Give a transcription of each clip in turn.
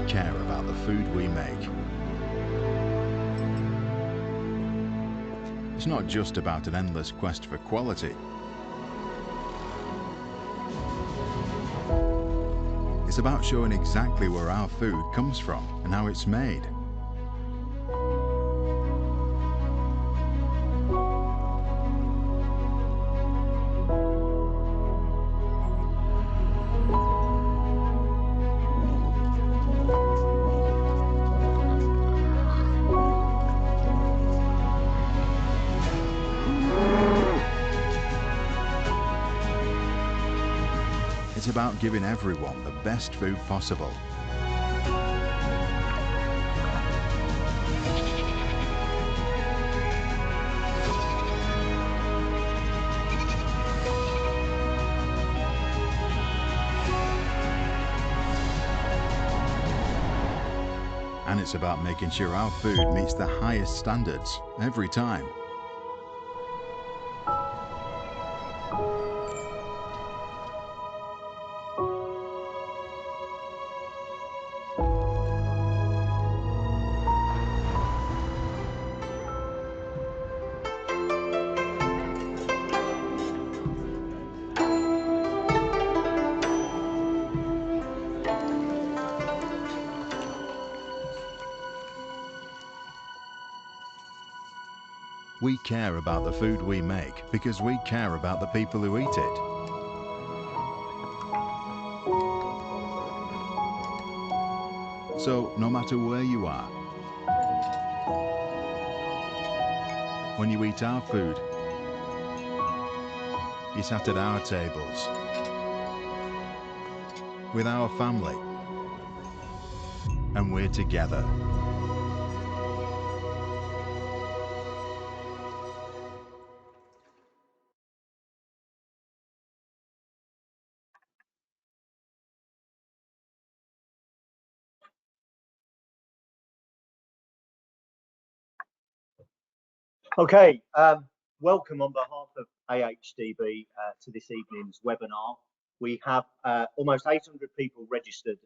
care about the food we make. It's not just about an endless quest for quality. It's about showing exactly where our food comes from and how it's made. It's about giving everyone the best food possible. And it's about making sure our food meets the highest standards every time. We care about the food we make because we care about the people who eat it. So, no matter where you are, when you eat our food, you sat at our tables, with our family, and we're together. Okay, welcome on behalf of AHDB to this evening's webinar. We have almost 800 people registered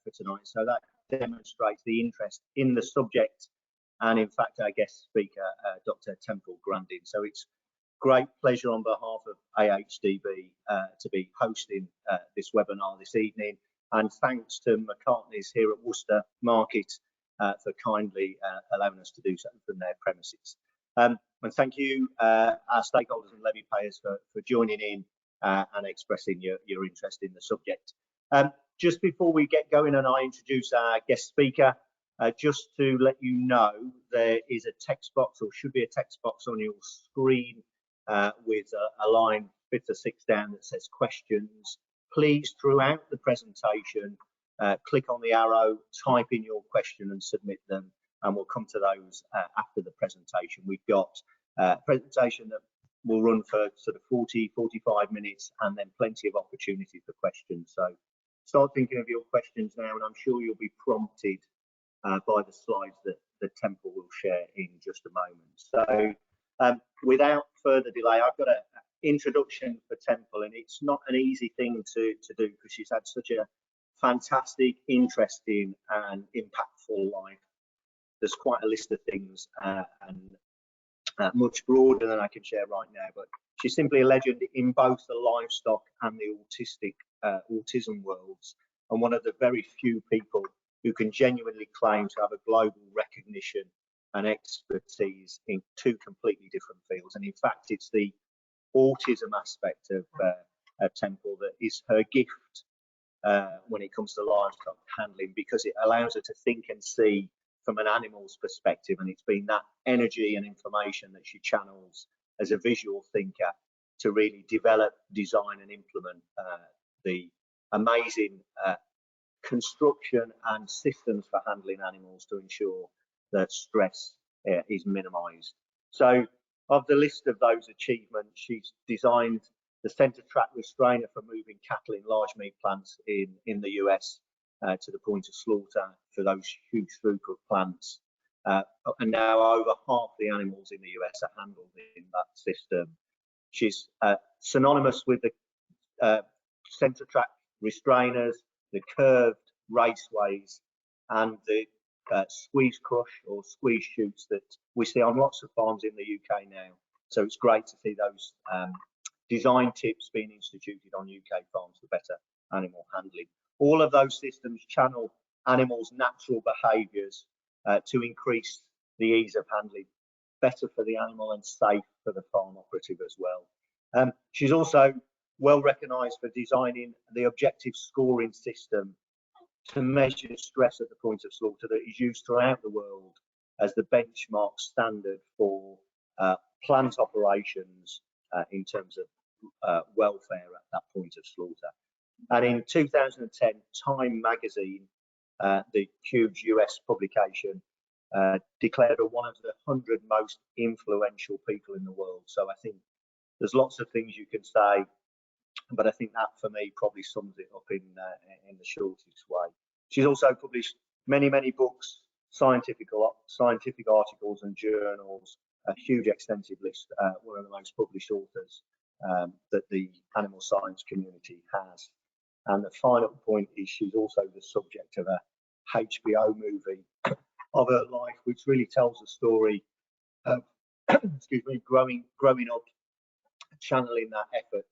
for tonight, so that demonstrates the interest in the subject and in fact our guest speaker, Dr Temple Grandin. So it's great pleasure on behalf of AHDB to be hosting this webinar this evening, and thanks to McCartney's here at Worcester Market for kindly allowing us to do so from their premises. And thank you, our stakeholders and levy payers for joining in and expressing your interest in the subject. Just before we get going and I introduce our guest speaker, just to let you know, there is a text box, or should be a text box on your screen with a line 5th or 6th down that says questions. Please, throughout the presentation, click on the arrow, type in your question and submit them, and we'll come to those after the presentation. We've got a presentation that will run for sort of 40-45 minutes, and then plenty of opportunity for questions. So start thinking of your questions now, and I'm sure you'll be prompted by the slides that Temple will share in just a moment. So without further delay, I've got an introduction for Temple, and it's not an easy thing to do because she's had such a fantastic, interesting and impactful life. There's quite a list of things and much broader than I can share right now, but she's simply a legend in both the livestock and the autism worlds, and one of the very few people who can genuinely claim to have a global recognition and expertise in two completely different fields. And in fact, it's the autism aspect of Temple that is her gift when it comes to livestock handling, because it allows her to think and see from an animal's perspective, and it's been that energy and information that she channels as a visual thinker to really develop, design and implement the amazing construction and systems for handling animals to ensure that stress is minimized. So of the list of those achievements, she's designed the center track restrainer for moving cattle in large meat plants in the US to the point of slaughter for those huge throughput plants. And now over half the animals in the US are handled in that system. She's synonymous with the center track restrainers, the curved raceways, and the squeeze crush or squeeze chutes that we see on lots of farms in the UK now. So it's great to see those design tips being instituted on UK farms for better animal handling. All of those systems channel animals' natural behaviours to increase the ease of handling, better for the animal and safe for the farm operative as well. She's also well recognised for designing the objective scoring system to measure stress at the point of slaughter that is used throughout the world as the benchmark standard for plant operations in terms of welfare at that point of slaughter. And in 2010, Time magazine, the huge US publication, declared her one of the 100 most influential people in the world. So I think there's lots of things you can say, but I think that for me probably sums it up in the shortest way. She's also published many books, scientific articles and journals, a huge extensive list, one of the most published authors that the animal science community has. And the final point is she's also the subject of a HBO movie of her life, which really tells the story of excuse me, growing up, channeling that effort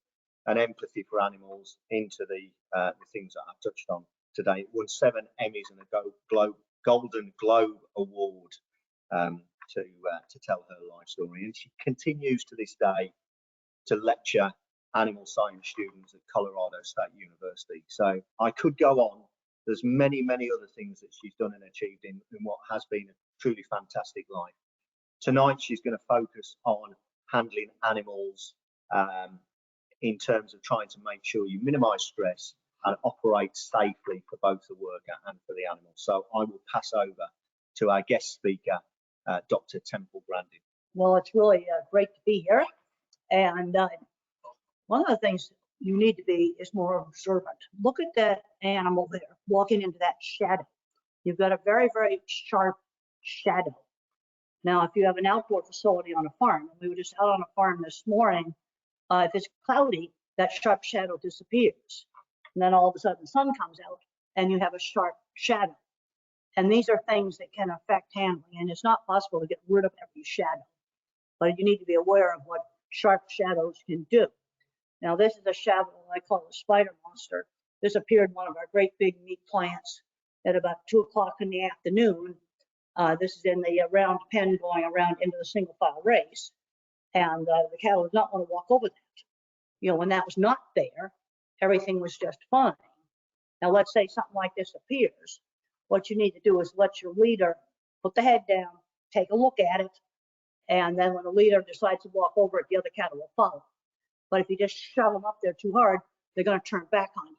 and empathy for animals into the things that I've touched on today. It won 7 Emmys and a Golden Globe Award to tell her life story, and she continues to this day to lecture animal science students at Colorado State University. So I could go on. There's many other things that she's done and achieved in what has been a truly fantastic life. Tonight she's going to focus on handling animals in terms of trying to make sure you minimize stress and operate safely for both the worker and for the animal. So I will pass over to our guest speaker, Dr. Temple Grandin. Well, it's really great to be here. And one of the things you need to be is more observant. Look at that animal there walking into that shadow. You've got a very sharp shadow. Now, if you have an outdoor facility on a farm, and we were just out on a farm this morning, if it's cloudy, that sharp shadow disappears. And then all of a sudden the sun comes out and you have a sharp shadow. And these are things that can affect handling, and it's not possible to get rid of every shadow, but you need to be aware of what sharp shadows can do. Now, this is a shadow I call a spider monster. This appeared in one of our great big meat plants at about 2 o'clock in the afternoon. This is in the round pen going around into the single file race. And the cattle did not want to walk over that. You know, when that was not there, everything was just fine. Now, let's say something like this appears. What you need to do is let your leader put the head down, take a look at it, and then when the leader decides to walk over it, the other cattle will follow. But if you just shove them up there too hard, they're going to turn back on you.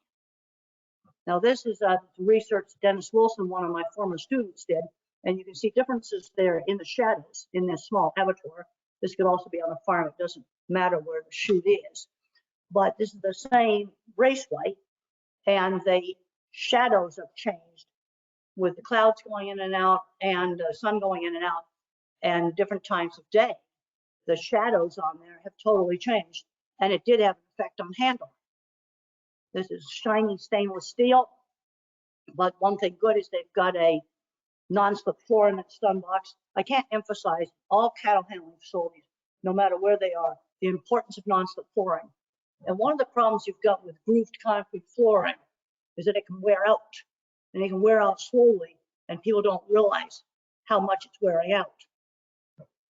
Now, this is research Dennis Wilson, one of my former students, did, and you can see differences there in the shadows in this small abattoir. This could also be on a farm. It doesn't matter where the chute is. But this is the same raceway, and the shadows have changed with the clouds going in and out and the sun going in and out and different times of day. The shadows on there have totally changed, and it did have an effect on handling. This is shiny stainless steel, but one thing good is they've got a non-slip flooring in the stun box. I can't emphasize all cattle handling facilities, no matter where they are, the importance of non-slip flooring. And one of the problems you've got with grooved concrete flooring is that it can wear out, and it can wear out slowly, and people don't realize how much it's wearing out.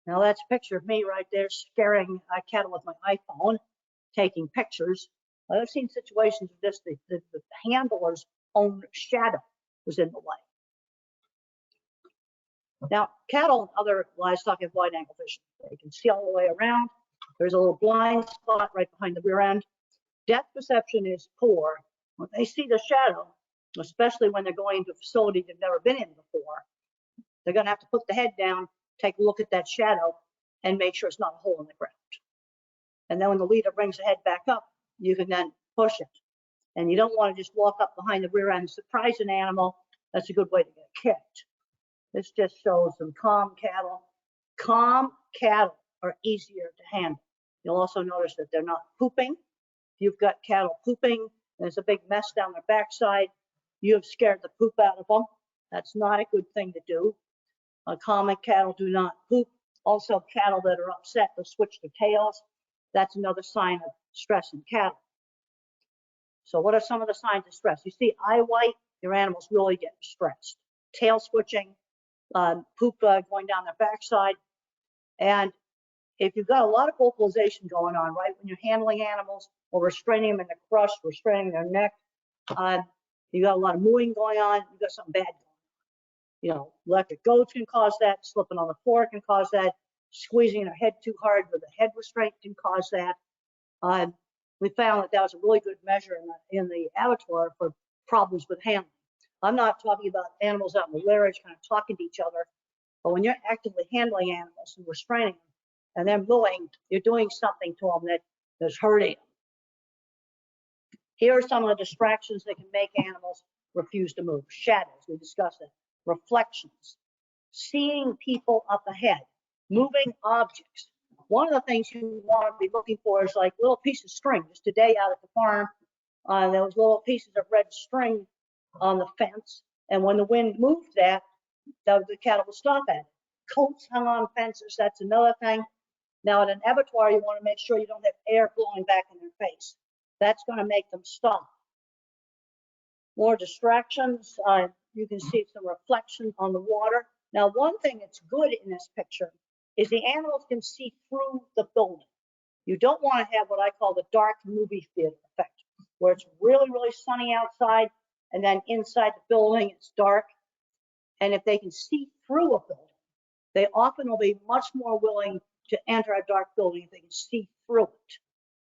Now, that's a picture of me right there scaring cattle with my iPhone, taking pictures. I've seen situations of this, the handler's own shadow was in the way. Now, cattle and other livestock have wide angle vision. They can see all the way around. There's a little blind spot right behind the rear end. Depth perception is poor. When they see the shadow, especially when they're going into a facility they've never been in before, they're going to have to put the head down, take a look at that shadow, and make sure it's not a hole in the ground. And then when the leader brings the head back up, you can then push it. And you don't want to just walk up behind the rear end and surprise an animal. That's a good way to get kicked. This just shows some calm cattle. Calm cattle are easier to handle. You'll also notice that they're not pooping. If you've got cattle pooping, and there's a big mess down their backside, you have scared the poop out of them. That's not a good thing to do. Common cattle do not poop. Also, cattle that are upset, they'll switch their tails. That's another sign of stress in cattle. So what are some of the signs of stress? You see eye white, your animal's really getting stressed. Tail switching, poop going down their backside. And if you've got a lot of vocalization going on, right, when you're handling animals or restraining them in the crush, restraining their neck, you got a lot of mooing going on, you got something bad going on. You know, electric goads can cause that, slipping on the floor can cause that, squeezing their head too hard with a head restraint can cause that. We found that was a really good measure in the abattoir for problems with handling. I'm not talking about animals out in the lairage kind of talking to each other, but when you're actively handling animals and restraining them and they're mooing, you're doing something to them that is hurting them. Here are some of the distractions that can make animals refuse to move. Shadows, we discussed it. Reflections, seeing people up ahead, moving objects. One of the things you want to be looking for is like little pieces of string. Just today out at the farm, there was little pieces of red string on the fence, and when the wind moved that the cattle will stop at it. Coats hung on fences, that's another thing. Now at an abattoir, you want to make sure you don't have air blowing back in their face. That's going to make them stop. More distractions, you can see some reflection on the water. Now one thing that's good in this picture is the animals can see through the building. You don't want to have what I call the dark movie theater effect, where it's really, really sunny outside, and then inside the building it's dark. And if they can see through a building, they often will be much more willing to enter a dark building if they can see through it.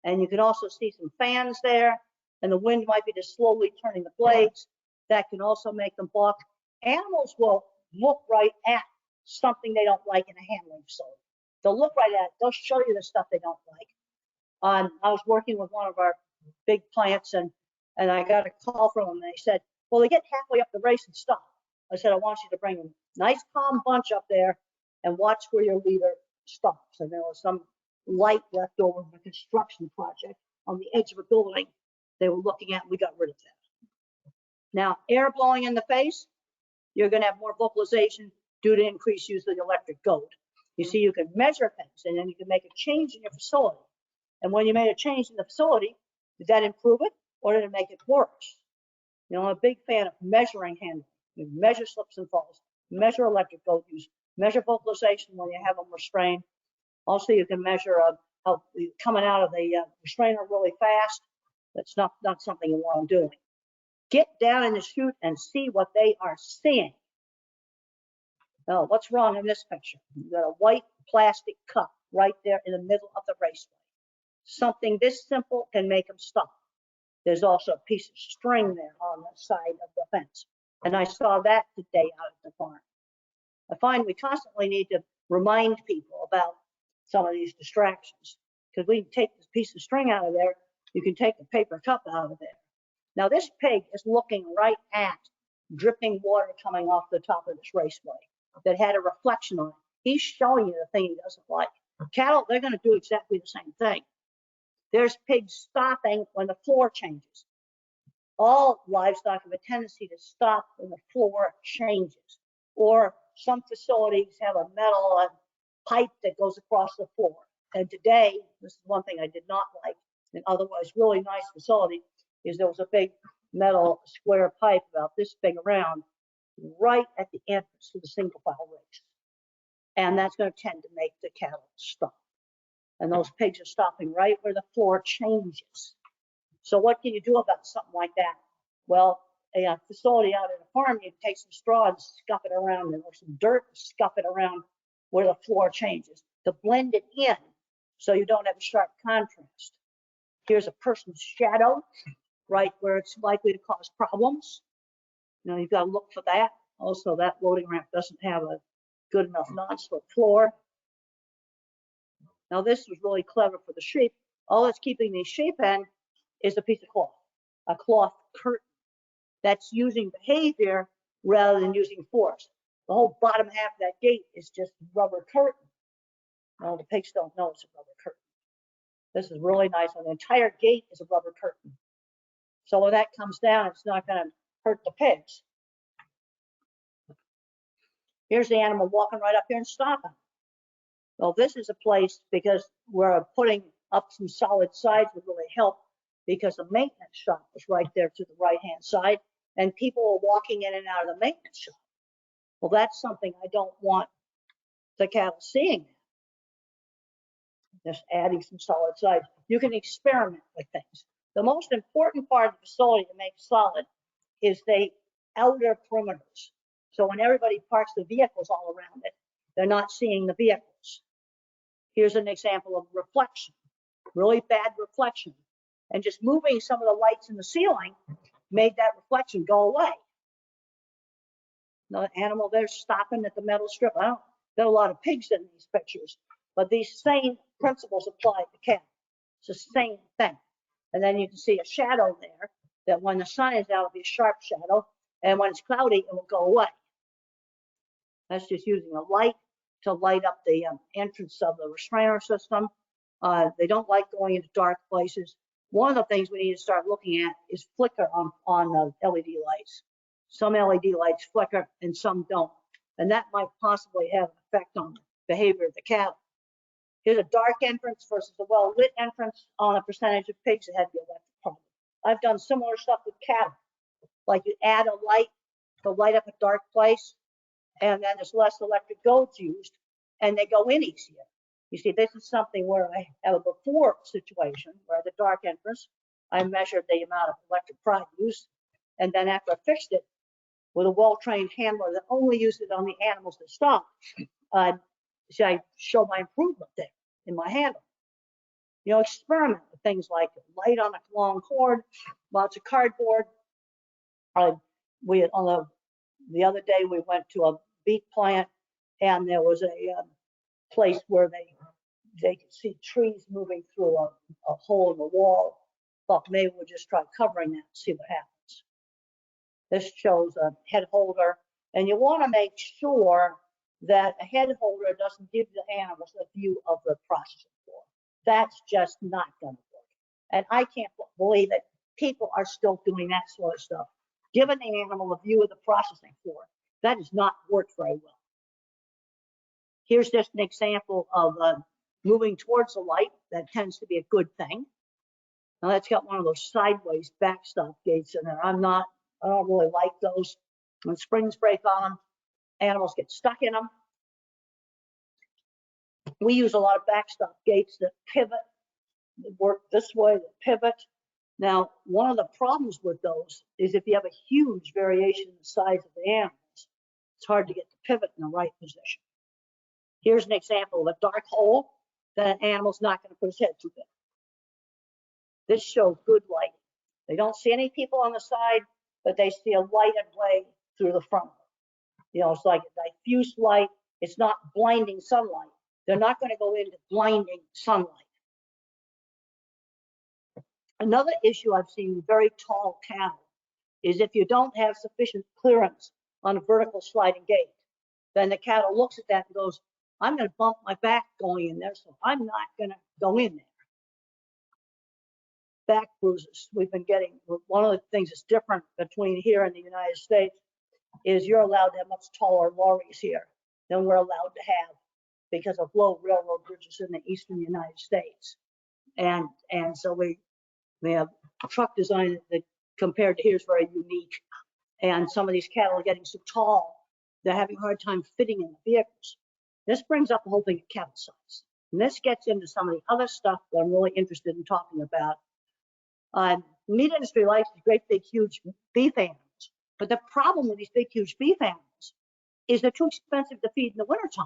And you can also see some fans there, and the wind might be just slowly turning the blades. That can also make them balk. Animals will look right at something they don't like in a handling facility. They'll look right at it. They'll show you the stuff they don't like. I was working with one of our big plants, and I got a call from them, and they said, well, they get halfway up the race and stop. I said, I want you to bring a nice calm bunch up there and watch where your leader stops. And there was some light left over from a construction project on the edge of a building they were looking at, and we got rid of that. Now, air blowing in the face, you're going to have more vocalization due to increased use of the electric goad. You see, you can measure things, and then you can make a change in your facility. And when you made a change in the facility, did that improve it, or did it make it worse? You know, I'm a big fan of measuring handling. You measure slips and falls, measure electric goad use, measure vocalization when you have them restrained. Also, you can measure how coming out of the restrainer really fast. That's not something you want to do. Get down in the chute and see what they are seeing. Now, what's wrong in this picture? You've got a white plastic cup right there in the middle of the raceway. Something this simple can make them stop. There's also a piece of string there on the side of the fence. And I saw that today out at the farm. I find we constantly need to remind people about some of these distractions, because we can take this piece of string out of there. You can take the paper cup out of there. Now this pig is looking right at dripping water coming off the top of this raceway that had a reflection on it. He's showing you the thing he doesn't like. Cattle, they're going to do exactly the same thing. There's pigs stopping when the floor changes. All livestock have a tendency to stop when the floor changes. Or some facilities have a metal pipe that goes across the floor. And today, this is one thing I did not like, an otherwise really nice facility, is there was a big metal square pipe about this big around right at the entrance to the single file race. And that's going to tend to make the cattle stop. And those pigs are stopping right where the floor changes. So what can you do about something like that? Well, a facility out at a farm, you take some straw and scuff it around, or some dirt, scuff it around where the floor changes to blend it in so you don't have a sharp contrast. Here's a person's shadow right where it's likely to cause problems. You know, you've got to look for that. Also, that loading ramp doesn't have a good enough non-slip floor. Now, this was really clever for the sheep. All that's keeping these sheep in is a piece of cloth, a cloth curtain. That's using behavior rather than using force. The whole bottom half of that gate is just rubber curtain. Well, the pigs don't know it's a rubber curtain. This is really nice. And the entire gate is a rubber curtain. So when that comes down, it's not going to hurt the pigs. Here's the animal walking right up here and stopping. Well, this is a place, because we're putting up some solid sides would really help, because the maintenance shop is right there to the right-hand side, and people are walking in and out of the maintenance shop. Well, that's something I don't want the cattle seeing. Just adding some solid sides. You can experiment with things. The most important part of the facility to make solid is the outer perimeters. So when everybody parks the vehicles all around it, they're not seeing the vehicles. Here's an example of reflection, really bad reflection. And just moving some of the lights in the ceiling made that reflection go away. The animal there stopping at the metal strip. I don't got a lot of pigs in these pictures, but these same principles apply to cattle. It's the same thing. And then you can see a shadow there, that when the sun is out, it'll be a sharp shadow, and when it's cloudy, it will go away. That's just using a light to light up the entrance of the restrainer system. They don't like going into dark places. One of the things we need to start looking at is flicker on the LED lights. Some LED lights flicker and some don't. And that might possibly have an effect on the behavior of the cattle. Here's a dark entrance versus a well-lit entrance on a percentage of pigs that had the electric problem. I've done similar stuff with cattle. Like you add a light to light up a dark place, and then there's less electric goads used, and they go in easier. You see, this is something where I have a before situation where the dark entrance, I measured the amount of electric prod used, and then after I fixed it with a well-trained handler that only used it on the animals that stop, so I show my improvement there in my handle. You know, experiment with things like light on a long cord, lots of cardboard. The other day we went to a beet plant, and there was a place where they could see trees moving through a hole in the wall. Thought maybe we'll just try covering that and see what happens. This shows a head holder, and you want to make sure that a head holder doesn't give the animals a view of the processing floor. That's just not going to work. And I can't believe that people are still doing that sort of stuff. Giving the animal a view of the processing floor, that does not work very well. Here's just an example of moving towards the light. That tends to be a good thing. Now that's got one of those sideways backstop gates in there. I don't really like those. When springs break on them, animals get stuck in them. We use a lot of backstop gates that pivot, that work this way, that pivot. Now, one of the problems with those is if you have a huge variation in the size of the animals, it's hard to get the pivot in the right position. Here's an example of a dark hole that an animal's not going to put his head through. This shows good light. They don't see any people on the side, but they see a lighted way through the front. You know, it's like a diffuse light. It's not blinding sunlight. They're not going to go into blinding sunlight. Another issue I've seen with very tall cattle is if you don't have sufficient clearance on a vertical sliding gate, then the cattle looks at that and goes, I'm going to bump my back going in there, so I'm not going to go in there. Back bruises. We've been getting, one of the things that's different between here and the United States is you're allowed to have much taller lorries here than we're allowed to have because of low railroad bridges in the eastern United States. And so we have truck design that compared to here is very unique. And some of these cattle are getting so tall, they're having a hard time fitting in the vehicles. This brings up the whole thing of cattle size. And this gets into some of the other stuff that I'm really interested in talking about. The meat industry likes these great big huge beef animals, but the problem with these big huge beef animals is they're too expensive to feed in the wintertime.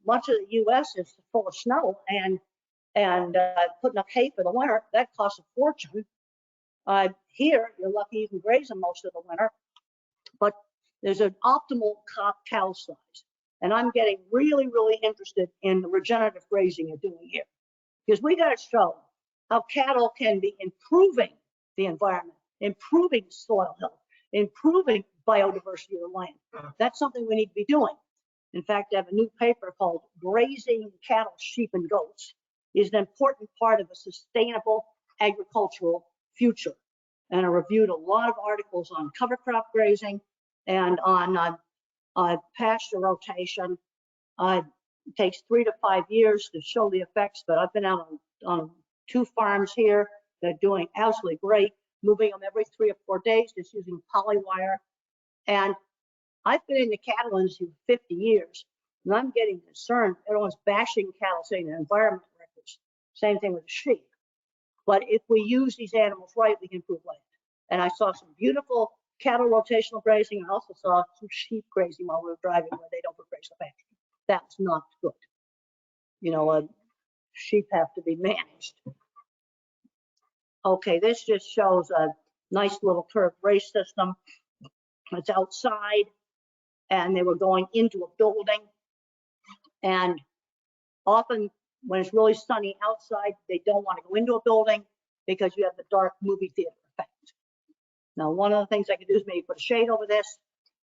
Much of the U.S. is full of snow, and putting up hay for the winter, that costs a fortune. Here, you're lucky you can graze them most of the winter, but there's an optimal cow size. And I'm getting really, really interested in the regenerative grazing you're doing here, because we got to show how cattle can be improving the environment, improving soil health, improving biodiversity of the land. That's something we need to be doing. In fact, I have a new paper called Grazing Cattle, Sheep, and Goats is an important part of a sustainable agricultural future. And I reviewed a lot of articles on cover crop grazing and on Pasture rotation takes 3 to 5 years to show the effects, but I've been out on 2 farms here. They're doing absolutely great, moving them every 3 or 4 days, just using polywire. And I've been in the cattle industry for 50 years, and I'm getting concerned. Everyone's bashing cattle, saying they're environment wreckers. Same thing with the sheep. But if we use these animals right, we can improve land. And I saw some beautiful cattle rotational grazing. I also saw some sheep grazing while we were driving where they don't graze the pasture. That's not good. You know, sheep have to be managed. Okay, this just shows a nice little curved race system. It's outside, and they were going into a building. And often when it's really sunny outside, they don't want to go into a building because you have the dark movie theater effect. Now, one of the things I could do is maybe put a shade over this,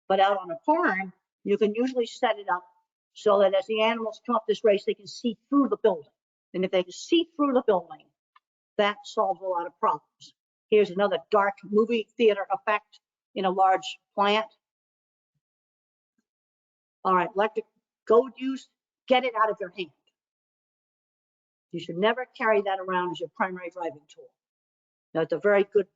but out on a farm, you can usually set it up so that as the animals come up this race, they can see through the building. And if they can see through the building, that solves a lot of problems. Here's another dark movie theater effect in a large plant. All right, electric goad use, get it out of your hand. You should never carry that around as your primary driving tool. Now, it's a very good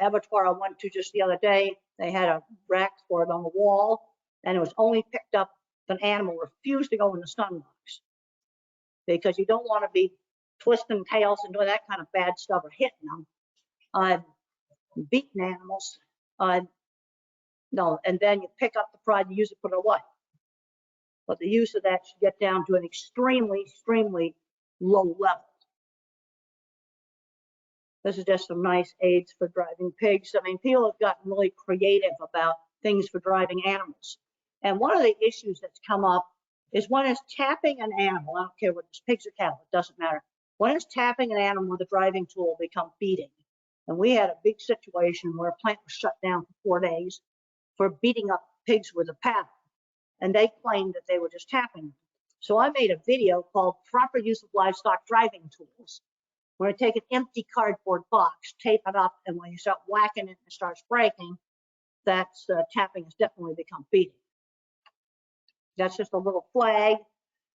abattoir I went to just the other day. They had a rack for it on the wall, and it was only picked up if an animal refused to go in the sunbox, because you don't want to be twisting tails and doing that kind of bad stuff or hitting them. Beating animals. No, and then you pick up the prod and use it, put it away. But the use of that should get down to an extremely, extremely low level. This is just some nice aids for driving pigs. I mean, people have gotten really creative about things for driving animals. And one of the issues that's come up is when it's tapping an animal, I don't care whether it's pigs or cattle, it doesn't matter. When it's tapping an animal with a driving tool, become beating. And we had a big situation where a plant was shut down for 4 days for beating up pigs with a paddle. And they claimed that they were just tapping. So I made a video called Proper Use of Livestock Driving Tools, where I take an empty cardboard box, tape it up, and when you start whacking it and it starts breaking, that's tapping has definitely become beating. That's just a little flag.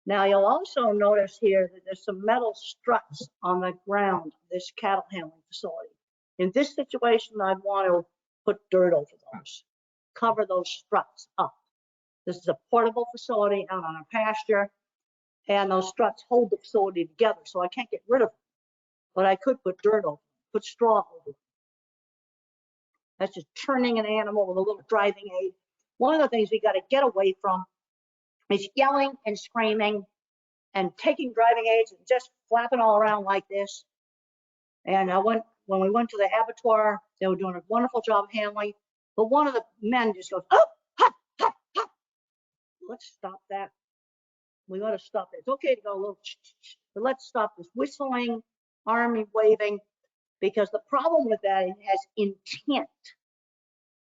Now you'll also notice here that there's some metal struts on the ground of this cattle handling facility. In this situation, I'd want to put dirt over those, cover those struts up. This is a portable facility out on a pasture, and those struts hold the facility together, so I can't get rid of them. But I could put dirt over them, put straw over them. That's just turning an animal with a little driving aid. One of the things we got to get away from is yelling and screaming and taking driving aids and just flapping all around like this. And when we went to the abattoir, they were doing a wonderful job handling, but one of the men just goes, oh, ha, ha, ha. Let's stop that. We got to stop it. It's okay to go a little, but let's stop this whistling, arm waving, because the problem with that, it has intent.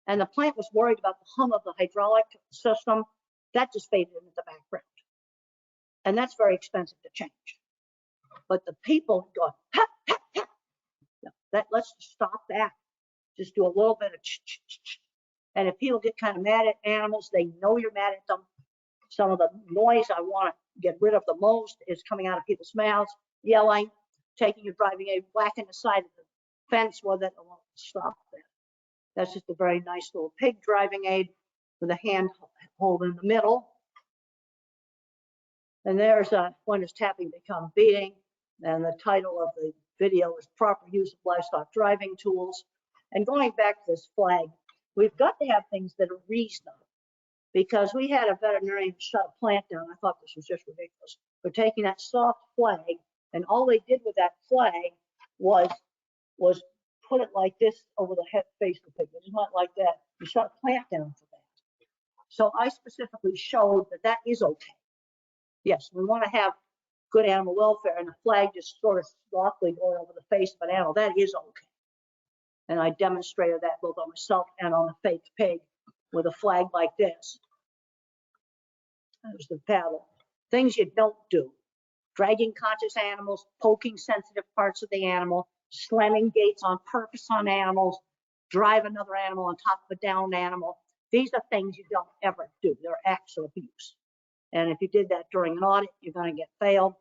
And the plant was worried about the hum of the hydraulic system. That just faded into the background. And that's very expensive to change. But the people go, ha, ha, ha. Let's stop that. Just do a little bit of ch-ch-ch-ch. And if people get kind of mad at animals, they know you're mad at them. Some of the noise I want to get rid of the most is coming out of people's mouths, yelling, taking your driving aid, whacking the side of the fence with it. I won't stop that. That's just a very nice little pig driving aid with a hand hold in the middle. And there's when is tapping become beating. And the title of the video is Proper Use of Livestock Driving Tools. And going back to this flag, we've got to have things that are reasonable, because we had a veterinarian shut a plant down. I thought this was just ridiculous. We're taking that soft flag, and all they did with that flag was put it like this over the head face of the pig. It's not like that. You shut a plant down for that. So I specifically showed that that is okay. Yes, we want to have good animal welfare, and the flag just sort of softly going over the face of an animal, that is okay. And I demonstrated that both on myself and on the fake pig with a flag like this. There's the paddle. Things you don't do. Dragging conscious animals, poking sensitive parts of the animal, slamming gates on purpose on animals, drive another animal on top of a downed animal. These are things you don't ever do. They're acts of abuse. And if you did that during an audit, you're going to get failed.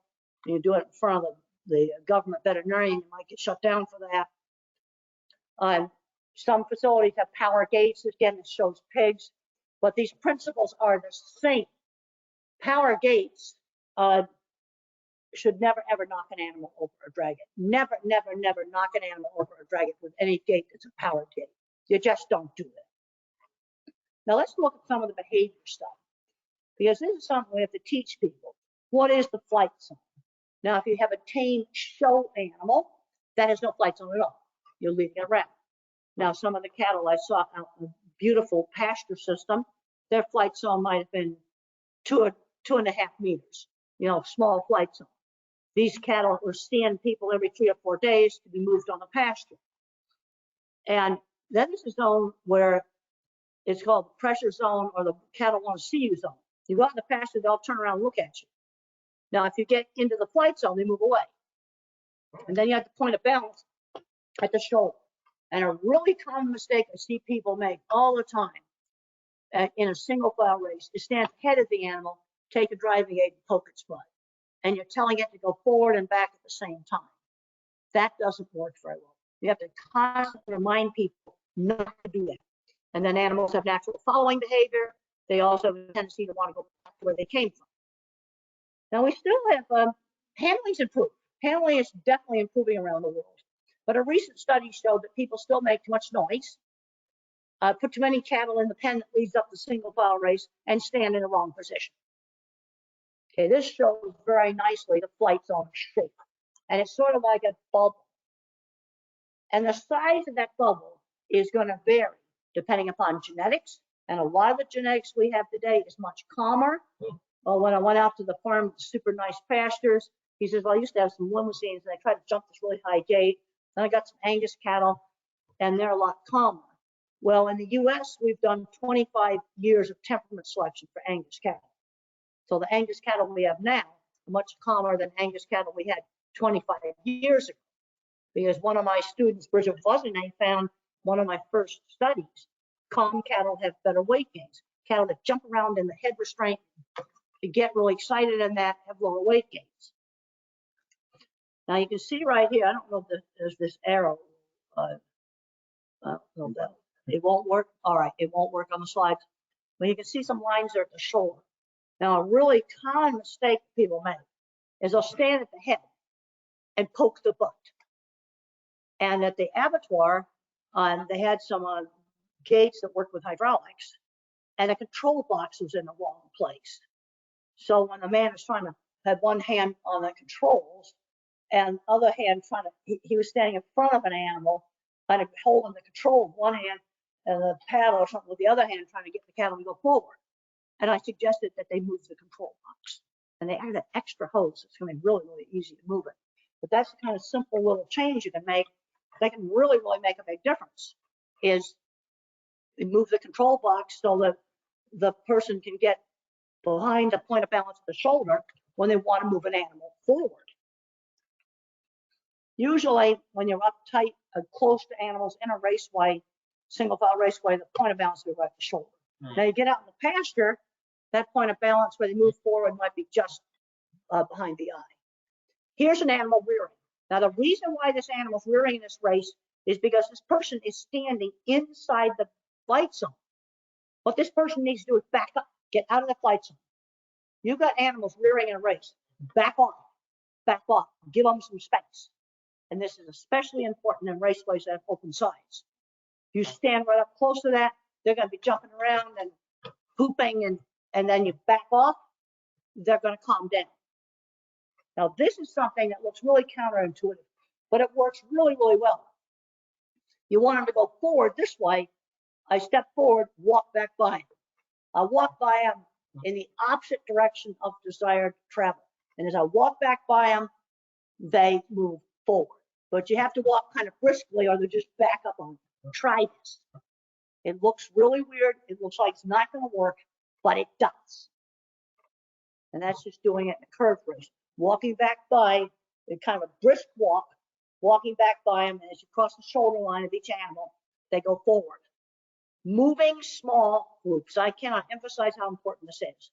You do it in front of the government veterinarian, you might get shut down for that. Some facilities have power gates. Again, it shows pigs, but these principles are the same. Power gates should never, ever knock an animal over or drag it. Never, never, never knock an animal over or drag it with any gate that's a powered gate. You just don't do it. Now let's look at some of the behavior stuff, because this is something we have to teach people. What is the flight zone? Now, if you have a tame show animal, that has no flight zone at all. You're leaving it around. Now, some of the cattle I saw out in the beautiful pasture system, their flight zone might have been 2.5 meters, small flight zone. These cattle were seeing people every 3 or 4 days to be moved on the pasture. And then there's a zone where it's called the pressure zone, or the cattle want to see you zone. You go out in the pasture, they'll turn around and look at you. Now, if you get into the flight zone, they move away. And then you have to point of balance at the shoulder. And a really common mistake I see people make all the time in a single file race is stand ahead of the animal, take a driving aid, and poke its butt. And you're telling it to go forward and back at the same time. That doesn't work very well. You have to constantly remind people not to do that. And then animals have natural following behavior. They also have a tendency to want to go back to where they came from. Now, we still have handling's improved. Handling is definitely improving around the world. But a recent study showed that people still make too much noise, put too many cattle in the pen that leads up the single file race, and stand in the wrong position. Okay, this shows very nicely the flight zone shape. And it's sort of like a bubble. And the size of that bubble is going to vary depending upon genetics. And a lot of the genetics we have today is much calmer. Well, when I went out to the farm with the super nice pastures, he says, well, I used to have some limousines and I tried to jump this really high gate. Then I got some Angus cattle and they're a lot calmer. Well, in the US, we've done 25 years of temperament selection for Angus cattle. So the Angus cattle we have now are much calmer than Angus cattle we had 25 years ago. Because one of my students, Bridget Vosinay, found one of my first studies, calm cattle have better weight gains. Cattle that jump around in the head restraint, to get really excited in that, have lower weight gains. Now you can see right here, I don't know if there's this arrow. No, it won't work. All right, it won't work on the slides. But you can see some lines there at the shoulder. Now, a really common mistake people make is they'll stand at the head and poke the butt. And at the abattoir, they had some gates that worked with hydraulics, and the control box was in the wrong place. So when the man is trying to have one hand on the controls and other hand trying to, he was standing in front of an animal, kind of holding the control with one hand and the paddle or something with the other hand, trying to get the cattle to go forward. And I suggested that they move the control box. And they added an extra hose. It's going to be really, really easy to move it. But that's the kind of simple little change you can make that can really, really make a big difference, is you move the control box so that the person can get behind the point of balance of the shoulder when they want to move an animal forward. Usually, when you're up tight, close to animals in a raceway, single file raceway, the point of balance will be right at the shoulder. Now you get out in the pasture, that point of balance where they move forward might be just behind the eye. Here's an animal rearing. Now the reason why this animal's rearing in this race is because this person is standing inside the flight zone. What this person needs to do is back up, get out of the flight zone. You've got animals rearing in a race. Back off, give them some space. And this is especially important in raceways that have open sides. You stand right up close to that, they're going to be jumping around and pooping, and then you back off, they're going to calm down. Now, this is something that looks really counterintuitive, but it works really, really well. You want them to go forward this way. I step forward, walk back by them. I walk by them in the opposite direction of desired travel. And as I walk back by them, they move forward. But you have to walk kind of briskly or they'll just back up on you. Try this. It looks really weird. It looks like it's not going to work, but it does. And that's just doing it in a curved race. Walking back by, kind of a brisk walk, walking back by them, and as you cross the shoulder line of each animal, they go forward. moving small groups. I cannot emphasize how important this is.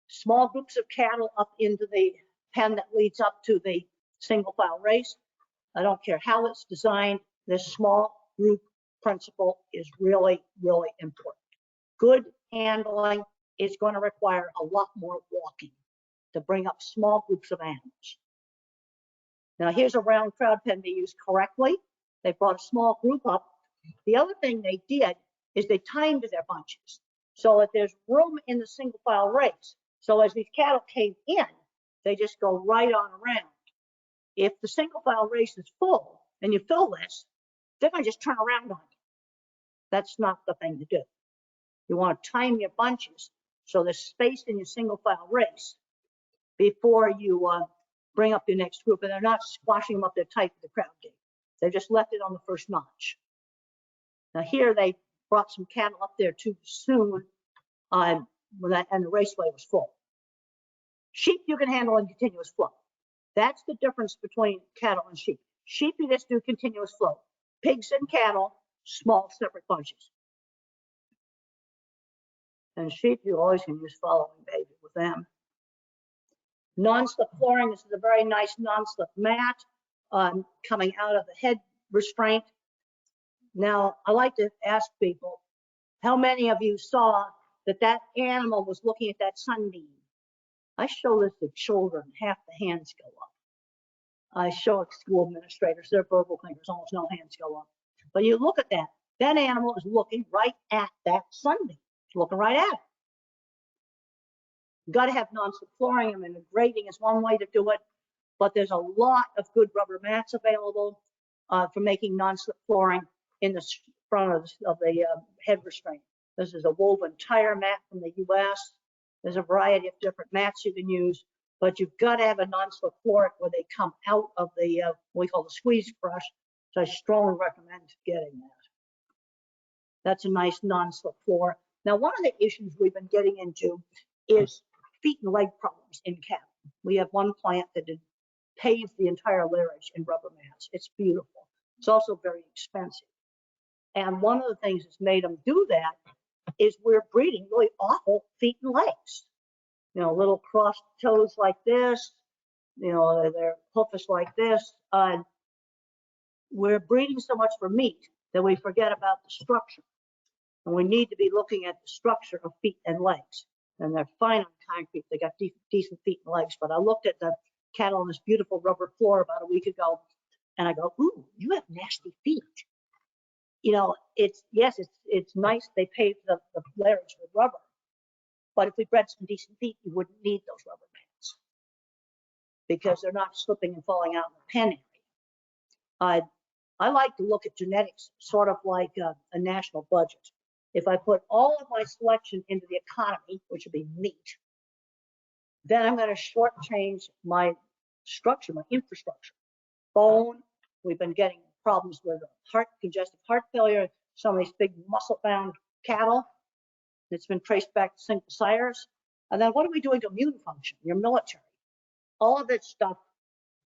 Small groups of cattle up into the pen that leads up to the single file race. I don't care how it's designed, this small group principle is really, really important. Good handling is going to require a lot more walking to bring up small groups of animals. Now here's a round crowd pen they used correctly. They brought a small group up. The other thing they did is they timed their bunches so that there's room in the single file race. So as these cattle came in, they just go right on around. If the single file race is full and you fill this, they're going to just turn around on you. That's not the thing to do. You want to time your bunches so there's space in your single file race before you bring up your next group, and they're not squashing them up there tight with the crowd gate. They just left it on the first notch. Now here they brought some cattle up there too soon, and the raceway was full. Sheep you can handle in continuous flow. That's the difference between cattle and sheep. Sheep you just do continuous flow. Pigs and cattle, small separate bunches. And sheep you always can use following behavior with them. Non-slip flooring, this is a very nice non-slip mat coming out of the head restraint. Now, I like to ask people, how many of you saw that animal was looking at that sunbeam? I show this to children, half the hands go up. I show it to school administrators, they're verbal thinkers, almost no hands go up. But you look at that animal is looking right at that sunbeam, it's looking right at it. You've got to have non-slip flooring. I mean, the grading is one way to do it, but there's a lot of good rubber mats available for making non-slip flooring in the front of the head restraint. This is a woven tire mat from the US. There's a variety of different mats you can use, but you've got to have a non-slip floor where they come out of the what we call the squeeze brush. So I strongly recommend getting that. That's a nice non-slip floor. Now, one of the issues we've been getting into is feet and leg problems in cattle. We have one plant that paves the entire lairage in rubber mats. It's beautiful. It's also very expensive. And one of the things that's made them do that is we're breeding really awful feet and legs. You know, little crossed toes like this, you know, their hoof is like this. We're breeding so much for meat that we forget about the structure. And we need to be looking at the structure of feet and legs. And they're fine on concrete. They got decent feet and legs. But I looked at the cattle on this beautiful rubber floor about a week ago, and I go, ooh, you have nasty feet. You know, it's nice they paved the lairage with rubber. But if we bred some decent feet, you wouldn't need those rubber mats because they're not slipping and falling out in the pen area. I like to look at genetics sort of like a national budget. If I put all of my selection into the economy, which would be meat, then I'm going to shortchange my structure, my infrastructure. Bone, we've been getting problems with congestive heart failure, some of these big muscle-bound cattle. It's been traced back to single sires. And then what are we doing to immune function, your military? All of that stuff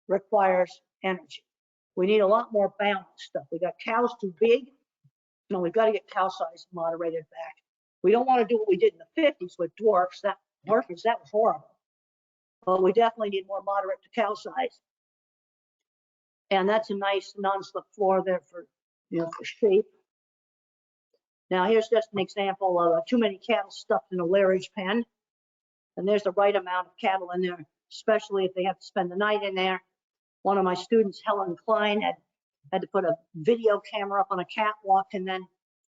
requires energy. We need a lot more balanced stuff. We got cows too big. No, we've got to get cow size moderated back. We don't want to do what we did in the 50s with dwarfs. That was horrible. But we definitely need more moderate to cow size. And that's a nice non-slip floor there for sheep. Now here's just an example of too many cattle stuffed in a lairage pen. And there's the right amount of cattle in there, especially if they have to spend the night in there. One of my students, Helen Klein, had to put a video camera up on a catwalk and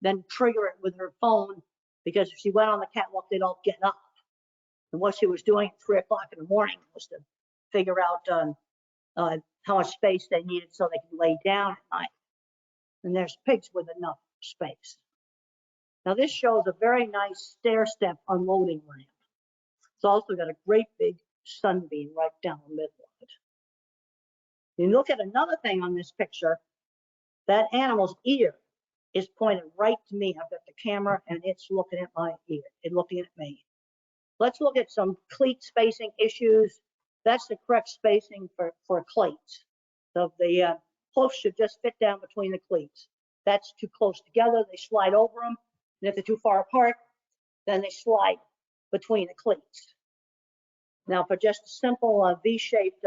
then trigger it with her phone, because if she went on the catwalk, they'd all get up. And what she was doing at 3 o'clock in the morning was to figure out how much space they needed so they could lay down at night. And there's pigs with enough space. Now this shows a very nice stair-step unloading ramp. It's also got a great big sunbeam right down the middle of it. You look at another thing on this picture, that animal's ear is pointed right to me. I've got the camera and it's looking at my ear. It's looking at me. Let's look at some cleat spacing issues. That's the correct spacing for cleats. So the hoof should just fit down between the cleats. that's too close together, they slide over them. And if they're too far apart, then they slide between the cleats. Now, for just a simple V-shaped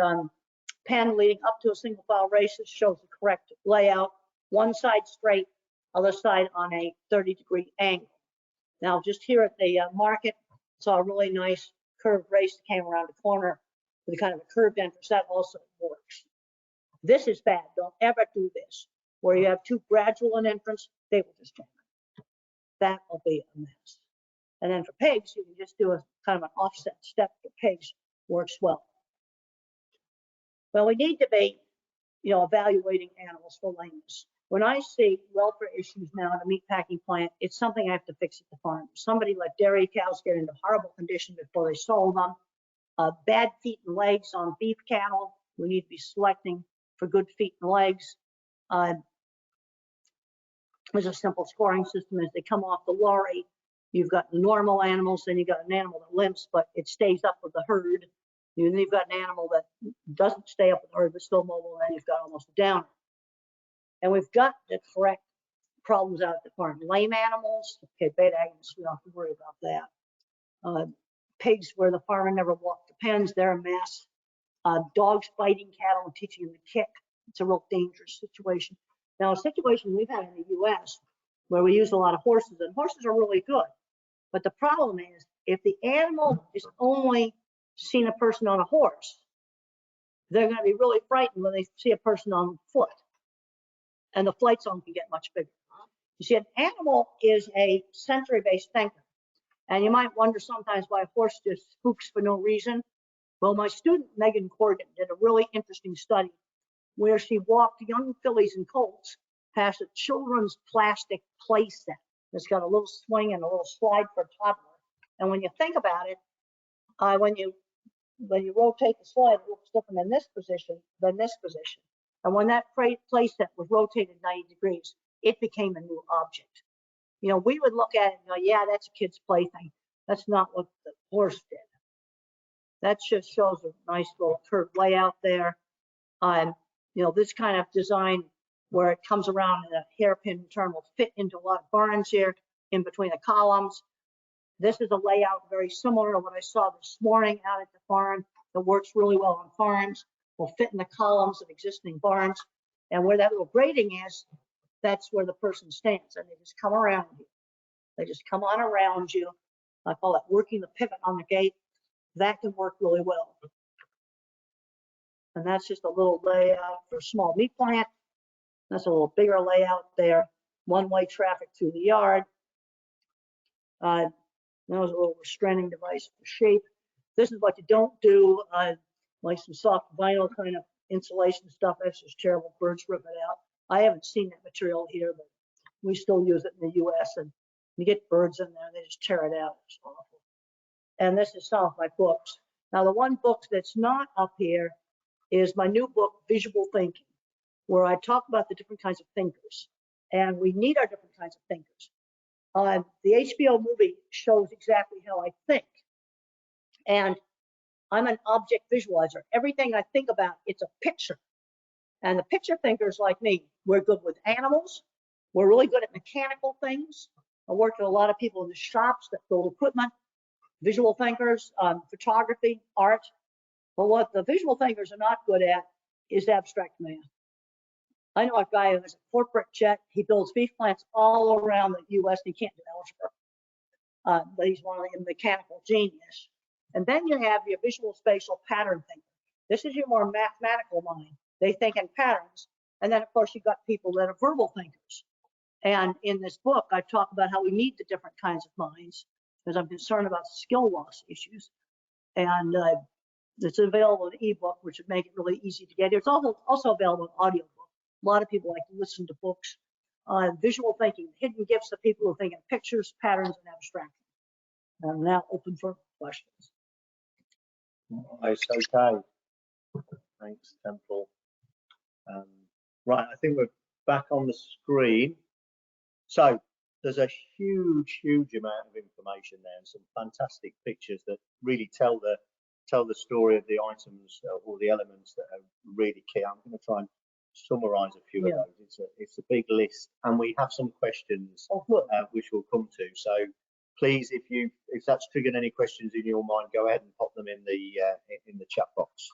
pen leading up to a single file race, this shows the correct layout. One side straight, other side on a 30-degree angle. Now, just here at the market, saw a really nice curved race that came around the corner with a kind of a curved entrance. That also works. This is bad. Don't ever do this. Where you have too gradual an entrance, they will just jam it. That will be a mess. And then for pigs, you can just do a kind of an offset step for pigs. Works well. Well, we need to be, evaluating animals for lameness. When I see welfare issues now in a meat packing plant, it's something I have to fix at the farm. Somebody let dairy cows get into horrible condition before they sold them. Bad feet and legs on beef cattle. We need to be selecting for good feet and legs. There's a simple scoring system. As they come off the lorry, you've got the normal animals, then you've got an animal that limps, but it stays up with the herd. And you've got an animal that doesn't stay up with the herd, but still mobile, and you've got almost a downer. And we've got to correct problems out at the farm. Lame animals, okay, beta agonists, we don't have to worry about that. Pigs where the farmer never walked the pens, they're a mess. Dogs biting cattle and teaching them to kick. It's a real dangerous situation. Now, a situation we've had in the US where we use a lot of horses, and horses are really good. But the problem is, if the animal is only seen a person on a horse, they're going to be really frightened when they see a person on foot. And the flight zone can get much bigger. You see, an animal is a sensory-based thinker. And you might wonder sometimes why a horse just spooks for no reason. Well, my student, Megan Corrigan, did a really interesting study where she walked young fillies and colts past a children's plastic play set. It's got a little swing and a little slide for a toddler. And when you think about it, when you rotate the slide, it looks different in this position than this position. And when that play set was rotated 90 degrees, it became a new object. We would look at it and go, yeah, that's a kid's plaything. That's not what the horse did. That just shows a nice little curved layout there. This kind of design where it comes around in a hairpin turn will fit into a lot of barns here in between the columns. This is a layout very similar to what I saw this morning out at the farm that works really well on farms. Will fit in the columns of existing barns. And where that little grating is, that's where the person stands. And they just come around you. They just come on around you. I call it working the pivot on the gate. That can work really well. And that's just a little layout for a small meat plant. That's a little bigger layout there. One-way traffic through the yard. That was a little restraining device for shape. This is what you don't do, like some soft vinyl kind of insulation stuff. That's just terrible. Birds rip it out. I haven't seen that material here, but we still use it in the US, and you get birds in there and they just tear it out. It's awful. And this is some of my books. Now, the one book that's not up here is my new book, Visual Thinking, where I talk about the different kinds of thinkers. And we need our different kinds of thinkers. The HBO movie shows exactly how I think. And I'm an object visualizer. Everything I think about, it's a picture. And the picture thinkers like me, we're good with animals. We're really good at mechanical things. I work with a lot of people in the shops that build equipment, visual thinkers, photography, art. But what the visual thinkers are not good at is abstract math. I know a guy who has a corporate jet. He builds beef plants all around the US. And he can't do algebra, but he's one of the mechanical genius. And then you have your visual spatial pattern thinker. This is your more mathematical mind. They think in patterns. And then, of course, you've got people that are verbal thinkers. And in this book, I talk about how we need the different kinds of minds because I'm concerned about skill loss issues. And it's available in ebook, which would make it really easy to get. It's also available in audiobook. A lot of people like to listen to books. Visual thinking, hidden gifts of people who think in pictures, patterns, and abstraction. I'm now open for questions. It's okay. Thanks, Temple. Right, I think we're back on the screen. So there's a huge amount of information there and some fantastic pictures that really tell the story of the items or the elements that are really key. I'm going to try and summarise a few of those. It's a big list, and we have some questions which we'll come to. So please, if that's triggered any questions in your mind, go ahead and pop them in the chat box,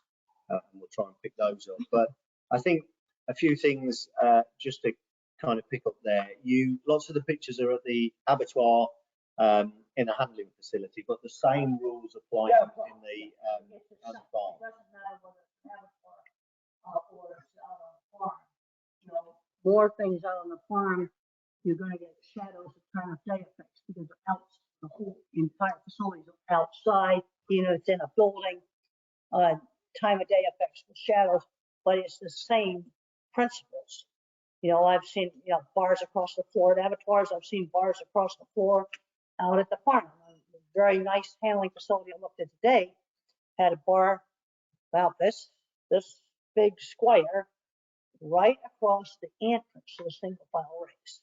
and we'll try and pick those up. But I think a few things just to kind of pick up there. Lots of the pictures are at the abattoir in a handling facility, but the same rules apply on the farm. More things out on the farm, you're going to get shadows of time of day effects because the whole entire facility is outside. It's in a building. Time of day effects with shadows, but it's the same principles. I've seen bars across the floor at abattoirs. I've seen bars across the floor out at the farm. A very nice handling facility I looked at today had a bar about this big square right across the entrance to the single file race,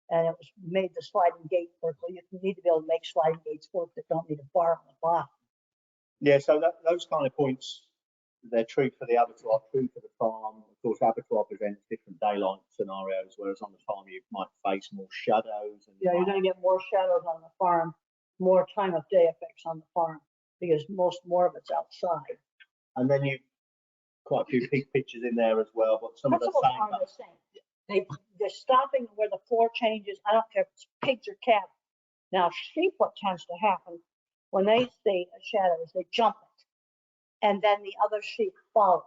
and it was made the sliding gate work. Well, you need to be able to make sliding gates work that don't need a bar on the bottom. Yeah, so those kind of points, they're true for the abattoir, true for the farm. Of course, abattoir presents different daylight scenarios, whereas on the farm you might face more shadows. And you're going to get more shadows on the farm, more time of day effects on the farm, because more of it's outside. And then quite a few big pictures in there as well, but some of the same. They're stopping where the floor changes. I don't care if it's pigs or cattle. Now, sheep, what tends to happen when they see a shadow is they jump it, and then the other sheep follow.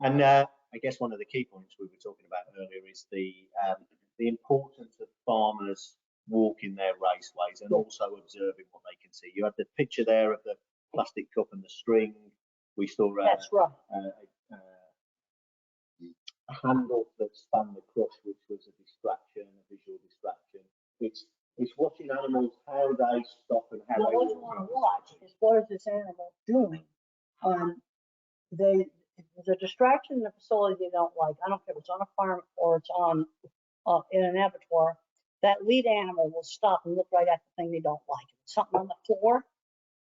And I guess one of the key points we were talking about earlier is the importance of farmers walking their raceways and also observing what they can see. You have the picture there of the plastic cup and the string. We saw that's right. A handle that spanned the crush, which was a distraction, a visual distraction. It's watching animals, how they stop and how they what you want to watch is what is this animal doing. The distraction in the facility they don't like. I don't care if it's on a farm or it's on in an abattoir. That lead animal will stop and look right at the thing they don't like. If it's something on the floor,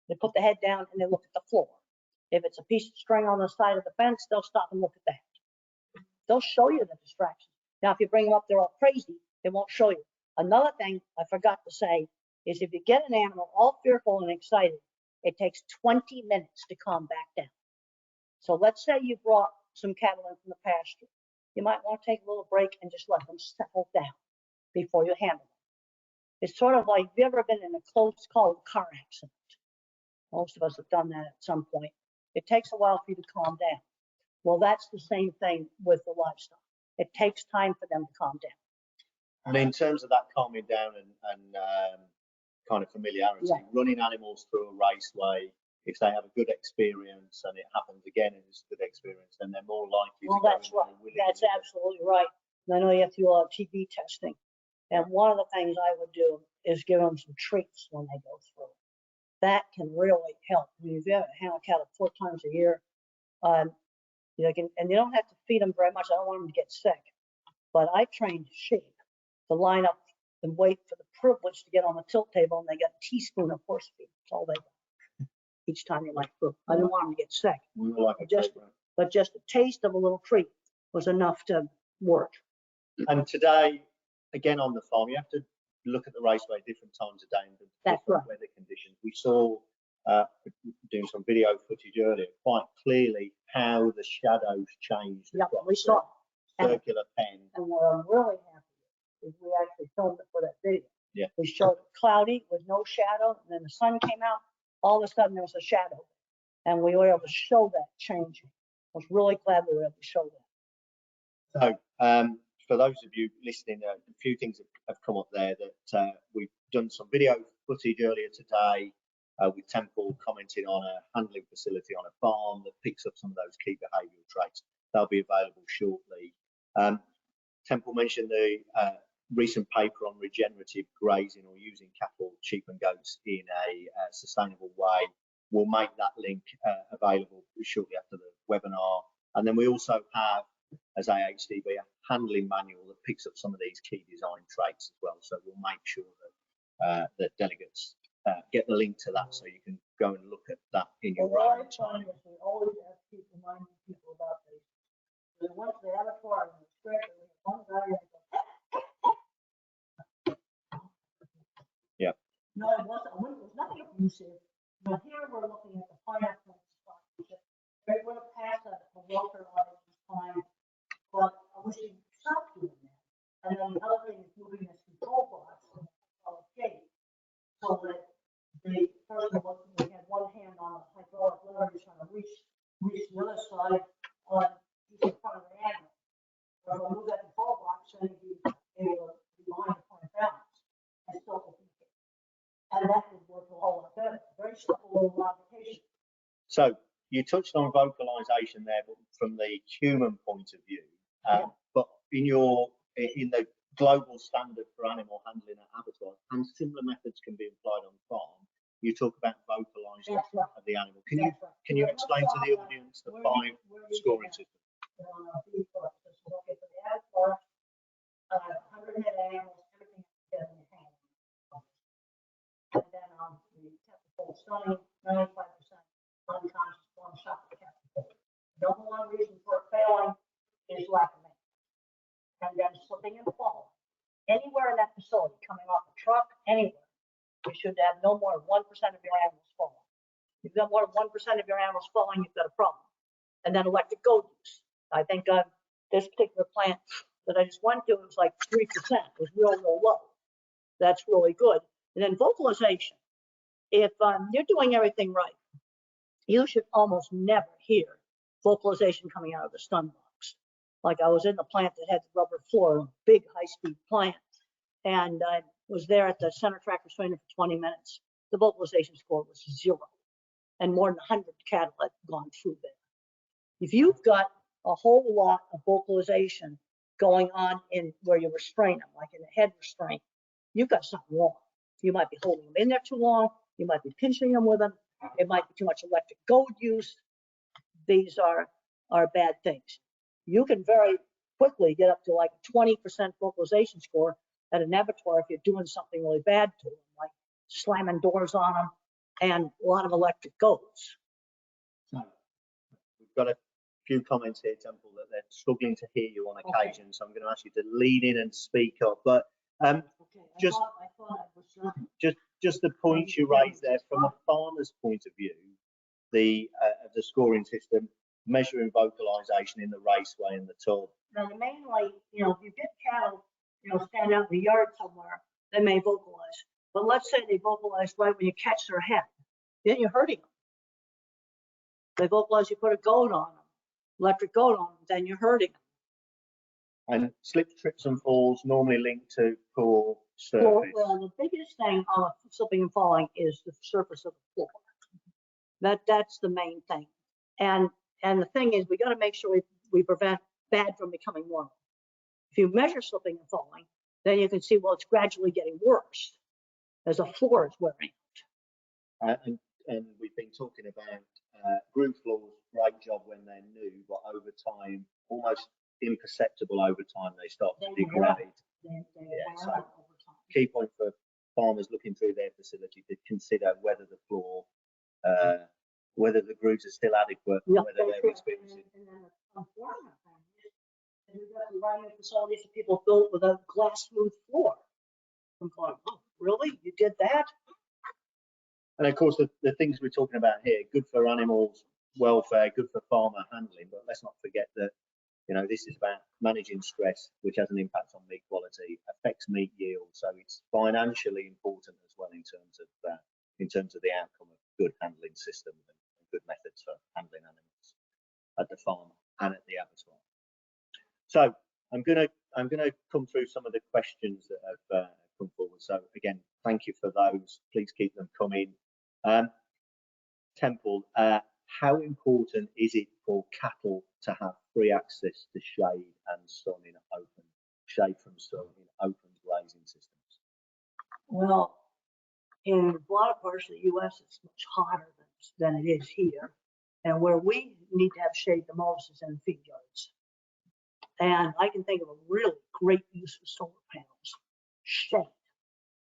they put the head down and they look at the floor. If it's a piece of string on the side of the fence, they'll stop and look at that. They'll show you the distraction. Now, if you bring them up, they're all crazy. They won't show you. Another thing I forgot to say is if you get an animal all fearful and excited, it takes 20 minutes to calm back down. So let's say you brought some cattle in from the pasture. You might want to take a little break and just let them settle down before you handle them. It's sort of like, have you ever been in a close call car accident? Most of us have done that at some point. It takes a while for you to calm down. Well, that's the same thing with the livestock. It takes time for them to calm down. And in terms of that calming down and kind of familiarity, running animals through a raceway, if they have a good experience and it happens again and it's a good experience, then they're more likely to go. That's right. That's absolutely right. And I know you have to do a lot of TB testing. And one of the things I would do is give them some treats when they go through. That can really help. I mean, if you have a handle cattle 4 times a year, and you don't have to feed them very much. I don't want them to get sick. But I trained sheep to line up and wait for the privilege to get on the tilt table, and they got a teaspoon of horse feed. That's all they got each time they went through. I didn't want them to get sick. But just a taste of a little treat was enough to work. And today, again on the farm, you have to look at the raceway different times of day and different weather conditions. We saw doing some video footage earlier quite clearly how the shadows changed. Yeah, we saw circular pen. And what I'm really happy with is we actually filmed it for that video. Yeah. We showed it cloudy with no shadow, and then the sun came out. All of a sudden there was a shadow, and we were able to show that changing. I was really glad we were able to show that. So for those of you listening, a few things have come up there that we've done some video footage earlier today with Temple commenting on a handling facility on a farm that picks up some of those key behavioural traits. They'll be available shortly. Temple mentioned the recent paper on regenerative grazing or using cattle, sheep and goats in a sustainable way. We'll make that link available shortly after the webinar. And then we also have, as AHDB, a handling manual that picks up some of these key design traits as well. So we'll make sure that that delegates get the link to that so you can go and look at that in your own time. We always have to keep reminding people about this. abusive. Now here we're looking at the pineapple stockmanship. They would have passed a welfare law at this time, but I wish they stopped doing that. And then the other thing is moving this control box from the gate, so that the person was, we had one hand on the hydraulic lever, he's trying to reach the other side on each front of the animal. So if I move that control box, then he's able to be behind the point of balance and still communicate. And that would work a whole lot better. Very simple little modification. So you touched on vocalization there, but from the human point of view. But in the global standard for animal handling at abattoirs, and similar methods can be applied on farm, you talk about vocalizing of the animal. Can you explain to the audience the 5 scoring system? Okay, for the abattoir, 100 head animals, everything together in your hand. And then the technical stunning, 95% unconscious form shock of capital. Number one reason for failing is lack of maintenance. And then slipping and falling. Anywhere in that facility, coming off a truck, anywhere, you should have no more than 1% of your animals falling. If you've got more than 1% of your animals falling, you've got a problem. And then electric goat use. I think this particular plant that I just went to, it was like 3%. It was real low. That's really good. And then vocalization. If you're doing everything right, you should almost never hear vocalization coming out of the stun box. Like I was in the plant that had the rubber floor, a big high-speed plant, and I was there at the center tractor trainer for 20 minutes. The vocalization score was 0, and more than 100 cattle had gone through there. If you've got a whole lot of vocalization going on in where you restrain them, like in the head restraint, you've got something wrong. You might be holding them in there too long. You might be pinching them with them. It might be too much electric goad use. These are bad things. You can very quickly get up to like a 20% vocalization score at an abattoir if you're doing something really bad to them, like slamming doors on them and a lot of electric goads. So we've got a few comments here, Temple, that they're struggling to hear you on occasion. Okay. So I'm going to ask you to lean in and speak up. But just the points you raised there, from a farmer's point of view, the scoring system, measuring vocalization in the raceway and the tub. Now, mainly, if you get cattle, stand out in the yard somewhere, they may vocalize. But let's say they vocalize right when you catch their head, then you're hurting them. They vocalize, you put a goad on them, electric goad on them, then you're hurting them. And slips, trips, and falls normally linked to poor surface. Well, the biggest thing on slipping and falling is the surface of the floor. That's the main thing. And the thing is, we got to make sure we prevent bad from becoming normal. If you measure slipping and falling, then you can see, well, it's gradually getting worse as the floor is wearing out. And we've been talking about groove floors, great job when they're new, but over time, almost imperceptible over time, they start to degrade. So key point for farmers looking through their facility to consider whether the floor, whether the grooves are still adequate, whether they're experiencing. And then the unfortunate thing is, we've got environment facilities that people built with a glass smooth floor. I'm going, oh, really? You did that? And of course, the things we're talking about here, good for animals' welfare, good for farmer handling, but let's not forget that, this is about managing stress, which has an impact on meat quality, affects meat yield. So it's financially important as well in terms of the outcome of good handling systems and good methods for handling animals at the farm and at the abattoir. So I'm gonna come through some of the questions that have come forward. So again, thank you for those. Please keep them coming. Temple, how important is it for cattle to have free access to shade and sun in shade from sun in open grazing systems? Well, in a lot of parts of the U.S., it's much hotter than it is here. And where we need to have shade the most is in the feed yards. And I can think of a really great use of solar panels, shade.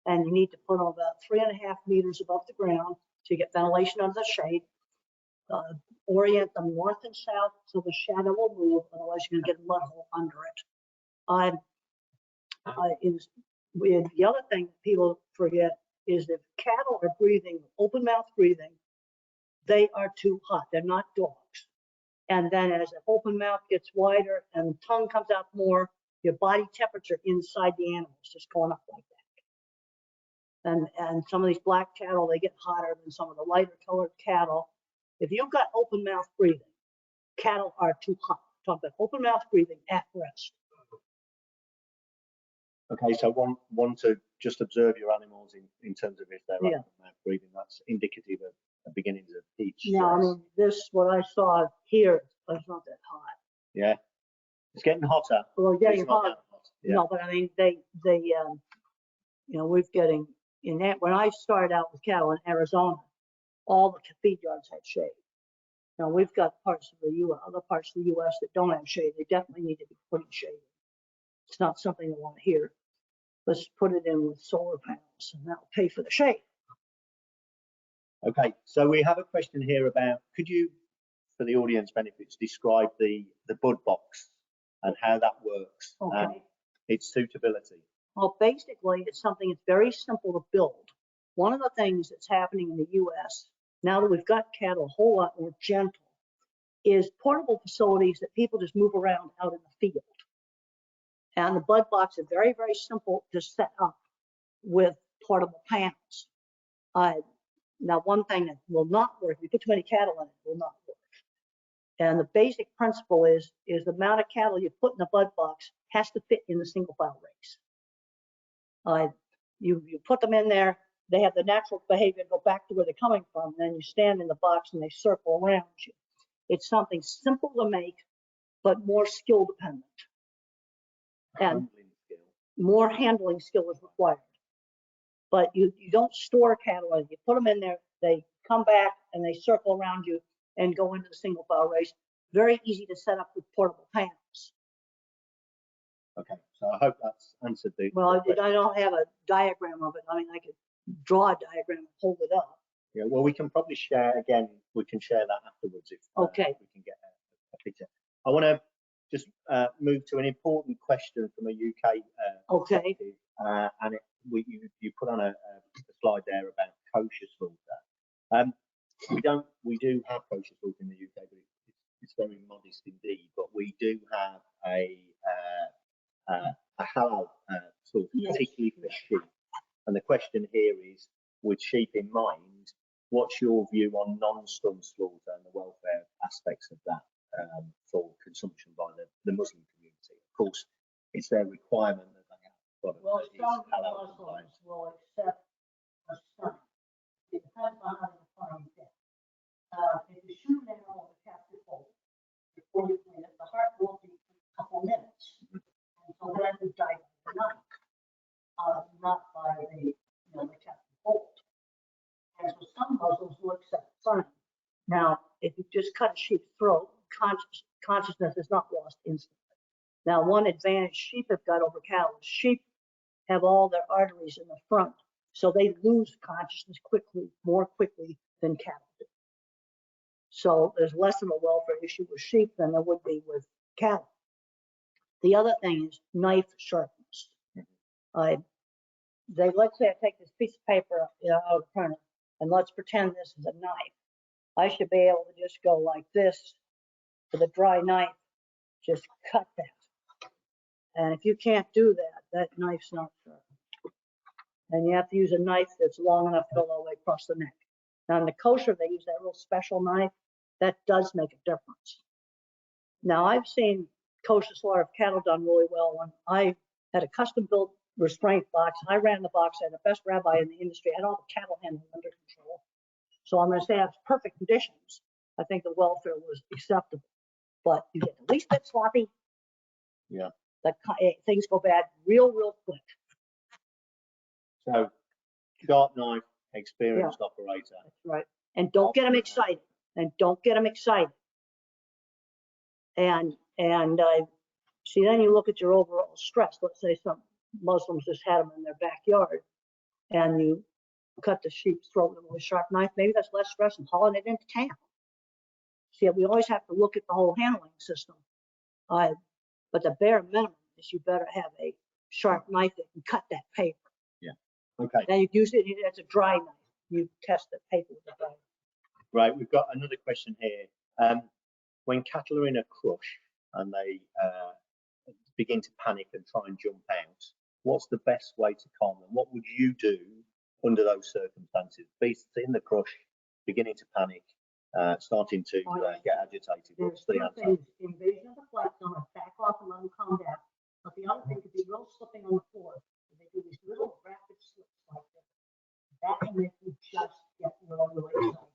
And you need to put them about 3.5 meters above the ground to get ventilation under the shade. Orient them north and south so the shadow will move, otherwise you're going to get a mud hole under it. The other thing people forget is if cattle are breathing, open mouth breathing, they are too hot. They're not dogs. And then as the open mouth gets wider and the tongue comes out more, your body temperature inside the animal is just going up like that. And some of these black cattle, they get hotter than some of the lighter colored cattle. If you've got open mouth breathing, cattle are too hot. Talk about open mouth breathing at rest. Okay, so one to just observe your animals in terms of if they're Yeah. open mouth breathing. That's indicative of the beginnings of heat stress. Now, I mean, this, what I saw here, it's not that hot. Yeah, it's getting hotter. Well, but getting it's not hot. that hot. Yeah. No, but I mean, you know, we're getting in that. When I started out with cattle in Arizona, all the feed yards had shade. Now we've got parts of the U.S., other parts of the U.S. that don't have shade. They definitely need to be putting shade in. It's not something they want to hear. Let's put it in with solar panels, and that'll pay for the shade. Okay, so we have a question here about, could you, for the audience benefits, describe the bud box and how that works and Okay. its suitability? Well, basically, it's something that's very simple to build. One of the things that's happening in the U.S., now that we've got cattle a whole lot more gentle, is portable facilities that people just move around out in the field. And the bud box is very, very simple to set up with portable panels. Now, one thing that will not work, if you put too many cattle in it, it will not work. And the basic principle is the amount of cattle you put in the bud box has to fit in the single file race. You put them in there, they have the natural behavior to go back to where they're coming from, then you stand in the box and they circle around you. It's something simple to make, but more skill dependent. And more handling skill is required. But you don't store cattle in. You put them in there, they come back and they circle around you and go into the single file race. Very easy to set up with portable panels. Okay, so I hope that's answered the Well, question. I don't have a diagram of it. I mean, I could draw a diagram and hold it up. Yeah, well, we can probably share again. We can share that afterwards if Okay. we can get a picture. I want to just move to an important question from a UK Okay. perspective, and you put on a slide there about kosher slaughter. We do have kosher slaughter in the UK, but it's very modest indeed. But we do have a halal slaughter, Yes. particularly for sheep. And the question here is, with sheep in mind, what's your view on non-stun slaughter and the welfare aspects of that for consumption by the Muslim community? Of course, it's their requirement that they have product Well, that is some halal compliant. Muslims will accept a stun. It depends on how you find it. If you shoot an animal with a captive hold, before you clean it, the heart will be a couple minutes. And so then you die by the knife, not by the captive hold. And so some Muslims will accept stunning. Now, if you just cut a sheep's throat, consciousness is not lost instantly. Now, one advantage sheep have got over cattle is sheep have all their arteries in the front, so they lose consciousness more quickly than cattle do. So there's less of a welfare issue with sheep than there would be with cattle. The other thing is knife sharpness. Let's say I take this piece of paper out of the printer, and let's pretend this is a knife. I should be able to just go like this with a dry knife, just cut that. And if you can't do that, that knife's not sharp. And you have to use a knife that's long enough to go all the way across the neck. Now in the kosher, they use that real special knife. That does make a difference. Now I've seen kosher slaughter of cattle done really well. When I had a custom built restraint box, I ran the box, I had the best rabbi in the industry, I had all the cattle handling under control. So I'm going to say that's perfect conditions. I think the welfare was acceptable, but you get the least bit sloppy. Yeah. Things go bad real quick. So, sharp knife, experienced operator. That's right. And don't get them excited. And see, then you look at your overall stress. Let's say some Muslims just had them in their backyard, and you cut the sheep's throat with a sharp knife. Maybe that's less stress than hauling it into town. See, we always have to look at the whole handling system. But the bare minimum is you better have a sharp knife that can cut that paper. Yeah. Okay, Then you use it as a dry knife. You test the paper with a dry knife. right. We've got another question here. When cattle are in a crush and they begin to panic and try and jump out, what's the best way to calm them? What would you do under those circumstances? Beasts in the crush, beginning to panic, starting to get agitated. What's the answer? Invasion of the flight zone, back off and let them calm down. But the other thing could be real slipping on the floor. They do these little rapid slips like this. That can make you just get really excited.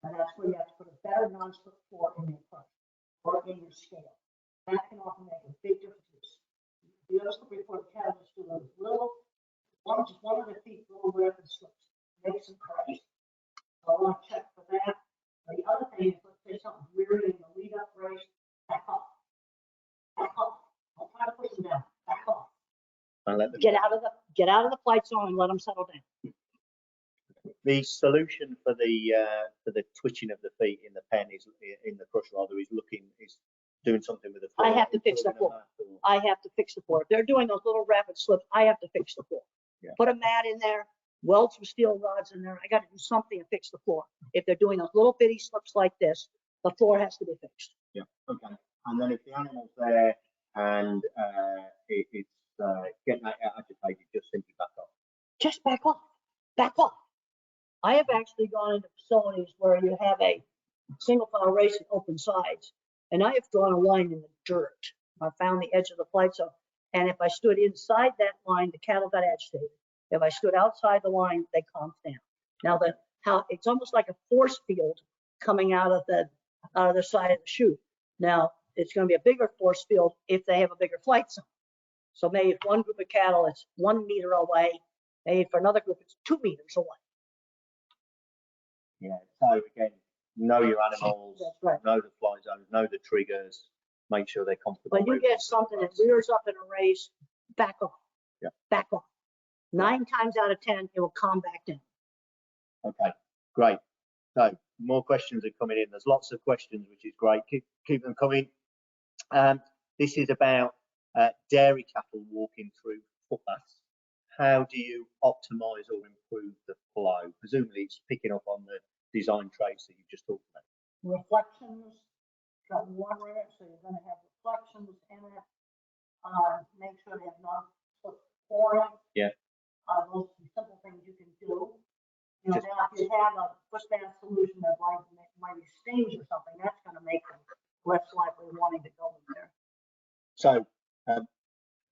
And that's where you have to put a better non-slip floor in your crush or in your scale. That can often make a big difference. The other slippery floor cattle just do those little, one of the feet, little rapid slips. Make some crash. So I want to check for that. The other thing is, let's say something's rearing in the lead up race, back off. Back off. Don't try to push them down. Back off. And let them Get out of the flight zone and let them settle down. The solution for the twitching of the feet in the pen is in the crush rather is doing something with the floor. I have to fix the floor. I have to fix the floor. If they're doing those little rapid slips, I have to fix the floor. Yeah. Put a mat in there, weld some steel rods in there. I got to do something to fix the floor. If they're doing those little bitty slips like this, the floor has to be fixed. Yeah. Okay. And then if the animal's there and it's getting agitated, just simply back off. Just back off. Back off. I have actually gone into facilities where you have a single file race and open sides, and I have drawn a line in the dirt. I found the edge of the flight zone, and if I stood inside that line, the cattle got agitated. If I stood outside the line, they calmed down. Now it's almost like a force field coming out of the side of the chute. Now it's going to be a bigger force field if they have a bigger flight zone. So maybe if one group of cattle is 1 meter away, maybe for another group it's 2 meters away. Yeah. So again, know your animals, That's right. know the flight zones, know the triggers, make sure they're comfortable. When you get something that rears up in a race, back off. Yeah. Back off. 9 times out of 10, it will calm back down. Okay, great. So more questions are coming in. There's lots of questions, which is great. Keep them coming. This is about dairy cattle walking through footpaths. How do you optimize or improve the flow? Presumably it's picking up on the design traits that you just talked about. Reflections, got water in it, so you're going to have reflections in it. Make sure they have non-slip flooring. Yeah. Those are simple things you can do. You know, now if you have a push down solution that might be stains or something, that's going to make them less likely wanting to go in there. So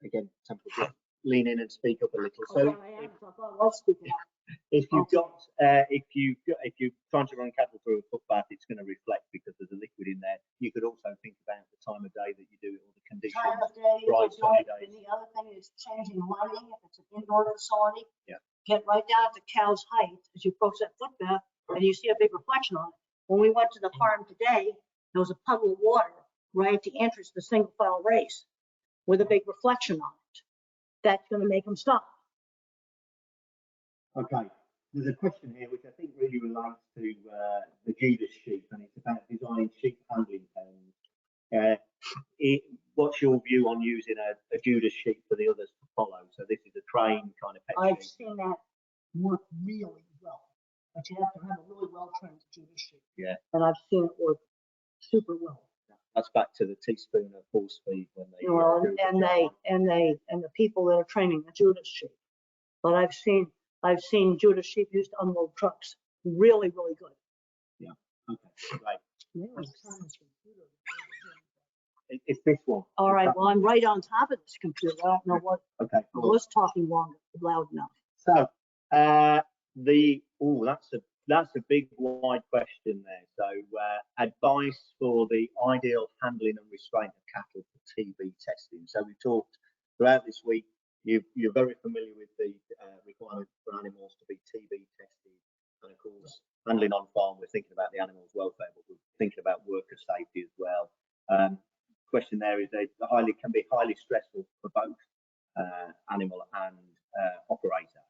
again, Temple, just lean in and speak up a little. So if you've got if you're trying to run cattle through a footpath, it's going to reflect because there's a liquid in there. You could also think about the time of day that you do it or the conditions. Time of day, bright sunny days. and the other thing is changing lighting. If it's an indoor facility, yeah, get right down to cow's height as you approach that footpath, and you see a big reflection on it. When we went to the farm today, there was a puddle of water right at the entrance to the single file race with a big reflection on it. That's going to make them stop. Okay, there's a question here which I think really relates to the Judas sheep, and it's about designing sheep handling pens. What's your view on using a Judas sheep for the others to follow? So this is a trained kind of pet I've sheep. seen that work really well, but you have to have a really well-trained Judas sheep. Yeah. And I've seen it work super well. That's back to the teaspoon of horse feed when they. Well, and the people that are training the Judas sheep. But I've seen Judas sheep used to unload trucks. Really, really good. Yeah. Okay. Right. Yeah. It's this one. All right. Well, I'm right on top of this computer. I don't know what. Okay. I was talking loud enough. So that's a big wide question there. So advice for the ideal handling and restraint of cattle for TB testing. So we talked throughout this week. You're very familiar with the requirement for animals to be TB tested, and of course, handling on farm. We're thinking about the animal's welfare, but we're thinking about worker safety as well. Question there is can be highly stressful for both animal and operator.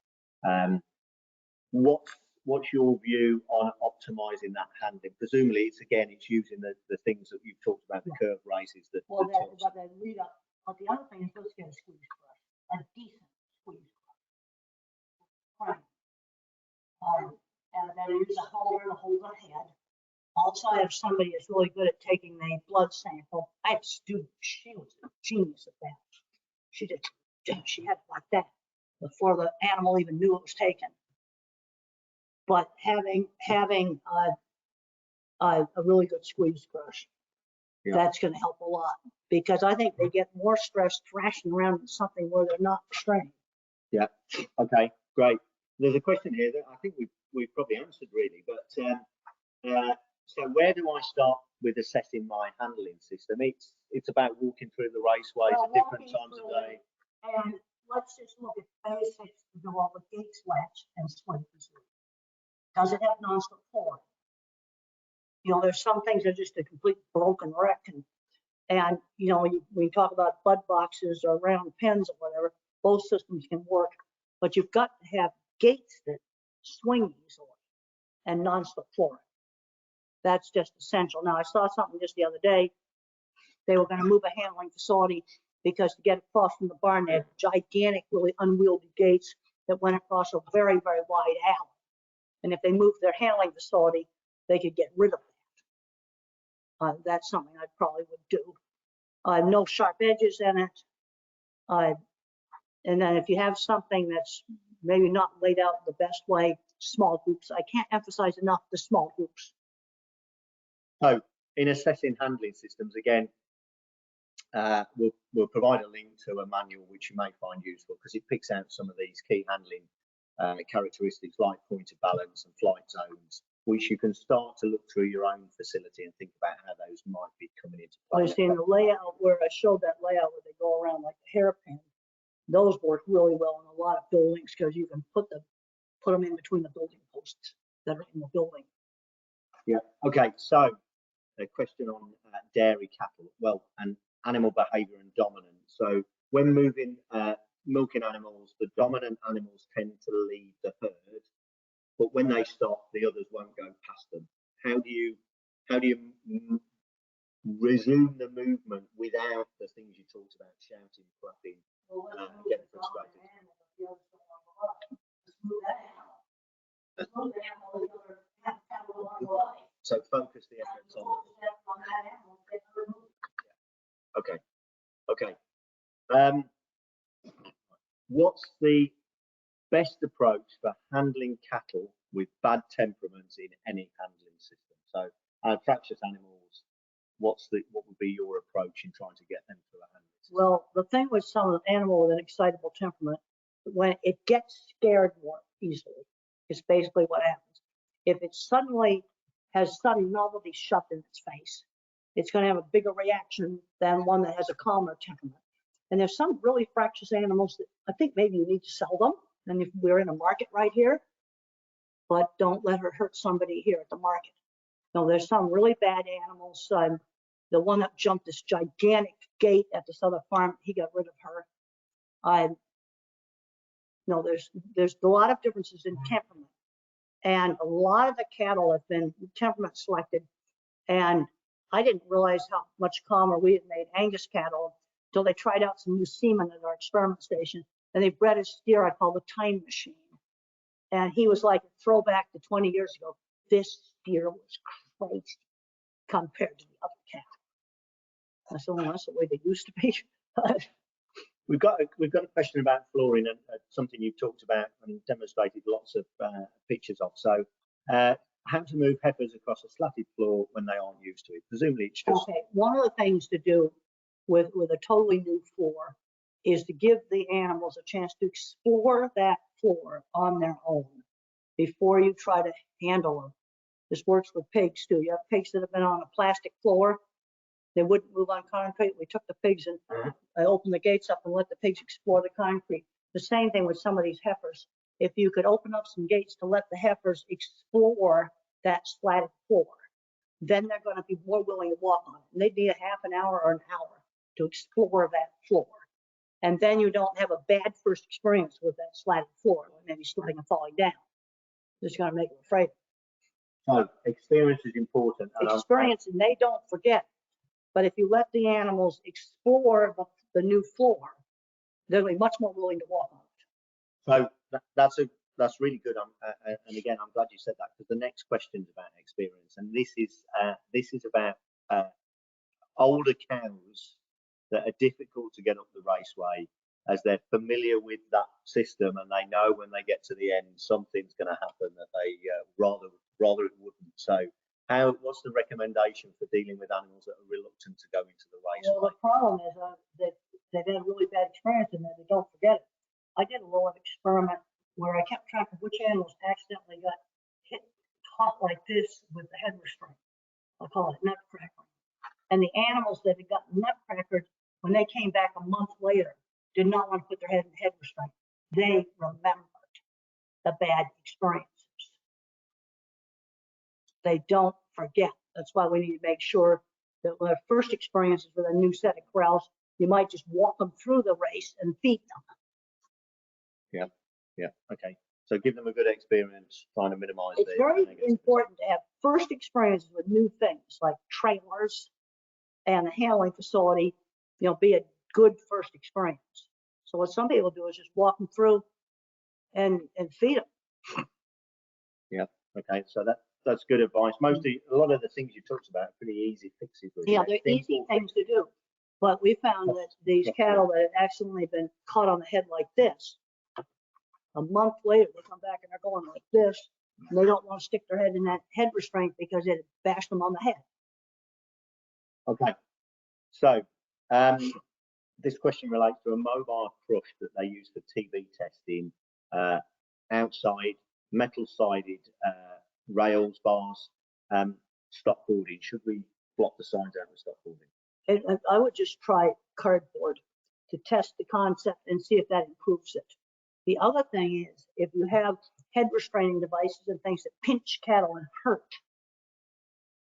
What's your view on optimizing that handling? Presumably, it's using the things that you've talked about, the curve races. But the other thing is let's get a squeeze brush, a decent squeeze brush. frame. And then use a holder to hold the head. Also, I have somebody that's really good at taking a blood sample. I have a student, she was a genius at that. She had it like that before the animal even knew it was taken. But having a really good squeeze brush, that's going to help a lot, because I think they get more stressed thrashing around in something where they're not restrained. Yeah. Okay. Great. There's a question here that I think we've probably answered really, but so where do I start with assessing my handling system? It's about walking through the raceways at different times of day. And let's just look at basics to go over gates, latch, and swing. Does it have non-slip forward? You know, there's some things that are just a complete broken wreck, and you know, when you talk about bud boxes or round pens or whatever, both systems can work, but you've got to have gates that swing easily and non-slip forward. That's just essential. Now, I saw something just the other day. They were going to move a handling facility because to get across from the barn, they had gigantic, really unwieldy gates that went across a very, very wide alley. And if they moved their handling facility, they could get rid of that. That's something I probably would do. No sharp edges in it. And then if you have something that's maybe not laid out the best way, small groups. I can't emphasize enough the small groups. So in assessing handling systems, again, we'll provide a link to a manual which you may find useful because it picks out some of these key handling characteristics like point of balance and flight zones, which you can start to look through your own facility and think about how those might be coming into play. I see in the layout where I showed that layout where they go around like a hairpin, those work really well in a lot of buildings because you can put them in between the building posts that are in the building. Yeah. Okay. So a question on dairy cattle, well, and animal behaviour and dominance. So when moving milking animals, the dominant animals tend to lead the herd, but when they stop, the others won't go past them. How do you resume the movement without the things you talked about, shouting, clapping, getting frustrated? So focus the efforts on. Okay. Okay. What's the best approach for handling cattle with bad temperaments in any handling system? So, fractious animals, what would be your approach in trying to get them through a handling system? Well, the thing with some animal with an excitable temperament, when it gets scared more easily, is basically what happens. If it suddenly has sudden novelty shoved in its face, it's going to have a bigger reaction than one that has a calmer temperament. And there's some really fractious animals that I think maybe you need to sell them. And if we're in a market right here, but don't let her hurt somebody here at the market. No, there's some really bad animals. The one that jumped this gigantic gate at this other farm, he got rid of her. No, there's a lot of differences in temperament. And a lot of the cattle have been temperament selected. And I didn't realize how much calmer we had made Angus cattle until they tried out some new semen at our experiment station. And they bred a steer I call the time machine. And he was like a throwback to 20 years ago. This steer was crazy compared to the other cattle. I said, well, that's the way they used to be. We've got a question about flooring, and something you've talked about and demonstrated lots of pictures of. So, how to move heifers across a slatted floor when they aren't used to it? Presumably, it's just okay. One of the things to do with a totally new floor is to give the animals a chance to explore that floor on their own before you try to handle them. This works with pigs too. You have pigs that have been on a plastic floor. They wouldn't move on concrete. We took the pigs and I opened the gates up and let the pigs explore the concrete. The same thing with some of these heifers. If you could open up some gates to let the heifers explore that slatted floor, then they're going to be more willing to walk on it. And they'd need a half an hour or an hour to explore that floor. And then you don't have a bad first experience with that slatted floor, maybe slipping and falling down. It's going to make them afraid. So experience is important. Experience, and they don't forget. But if you let the animals explore the new floor, they'll be much more willing to walk on it. So that's that's really good. And again, I'm glad you said that, because the next question is about experience, and this is about older cows that are difficult to get up the raceway, as they're familiar with that system and they know when they get to the end something's going to happen that they rather it wouldn't. So what's the recommendation for dealing with animals that are reluctant to go into the raceway? Well, the problem is that they've had a really bad experience and that they don't forget it. I did a little experiment where I kept track of which animals accidentally got hit caught like this with the head restraint. I call it nutcracker. And the animals that had gotten nutcrackered, when they came back a month later, did not want to put their head in head restraint. They remembered the bad experiences. They don't forget. That's why we need to make sure that when their first experiences with a new set of corrals, you might just walk them through the race and feed them. Yeah, okay. So give them a good experience, trying to minimize It's very important to have first experiences with new things like trailers and the handling facility, be a good first experience. So what some people do is just walk them through and feed them. Yeah, okay. So that's good advice. Mostly, a lot of the things you talked about are pretty easy fixes. Really. Yeah, they're easy things to do. But we found that these cattle that had accidentally been caught on the head like this, a month later, they come back and they're going like this, and they don't want to stick their head in that head restraint because it bashed them on the head. Okay. So this question relates to a mobile crush that they use for TB testing, outside, metal-sided rails, bars, stock boarding. Should we block the sides out with stock boarding? And I would just try cardboard to test the concept and see if that improves it. The other thing is, if you have head restraining devices and things that pinch cattle and hurt,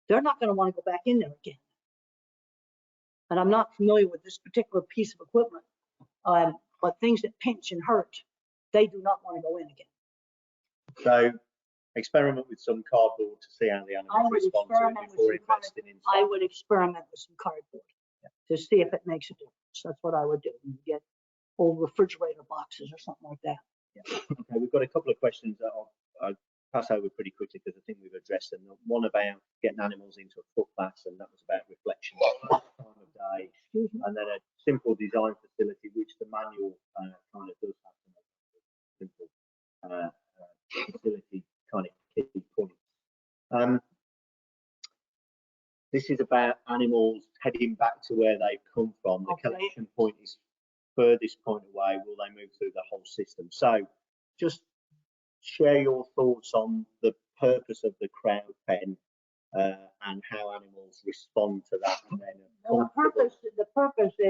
they're not going to want to go back in there again. And I'm not familiar with this particular piece of equipment, but things that pinch and hurt, they do not want to go in again. So experiment with some cardboard to see how the animals respond to it before investing in. I would experiment with some cardboard to see if it makes a difference. That's what I would do. You get old refrigerator boxes or something like that. Yeah. Okay, we've got a couple of questions that I'll pass over pretty quickly because I think we've addressed them. One about getting animals into a foot bath, and that was about reflection, time of day, and then a simple design facility, which the manual kind of does have some simple facility kind of key points. This is about animals heading back to where they've come from. The collection point is furthest point away. Will they move through the whole system? So just share your thoughts on the purpose of the crowd pen and how animals respond to that. And then the purpose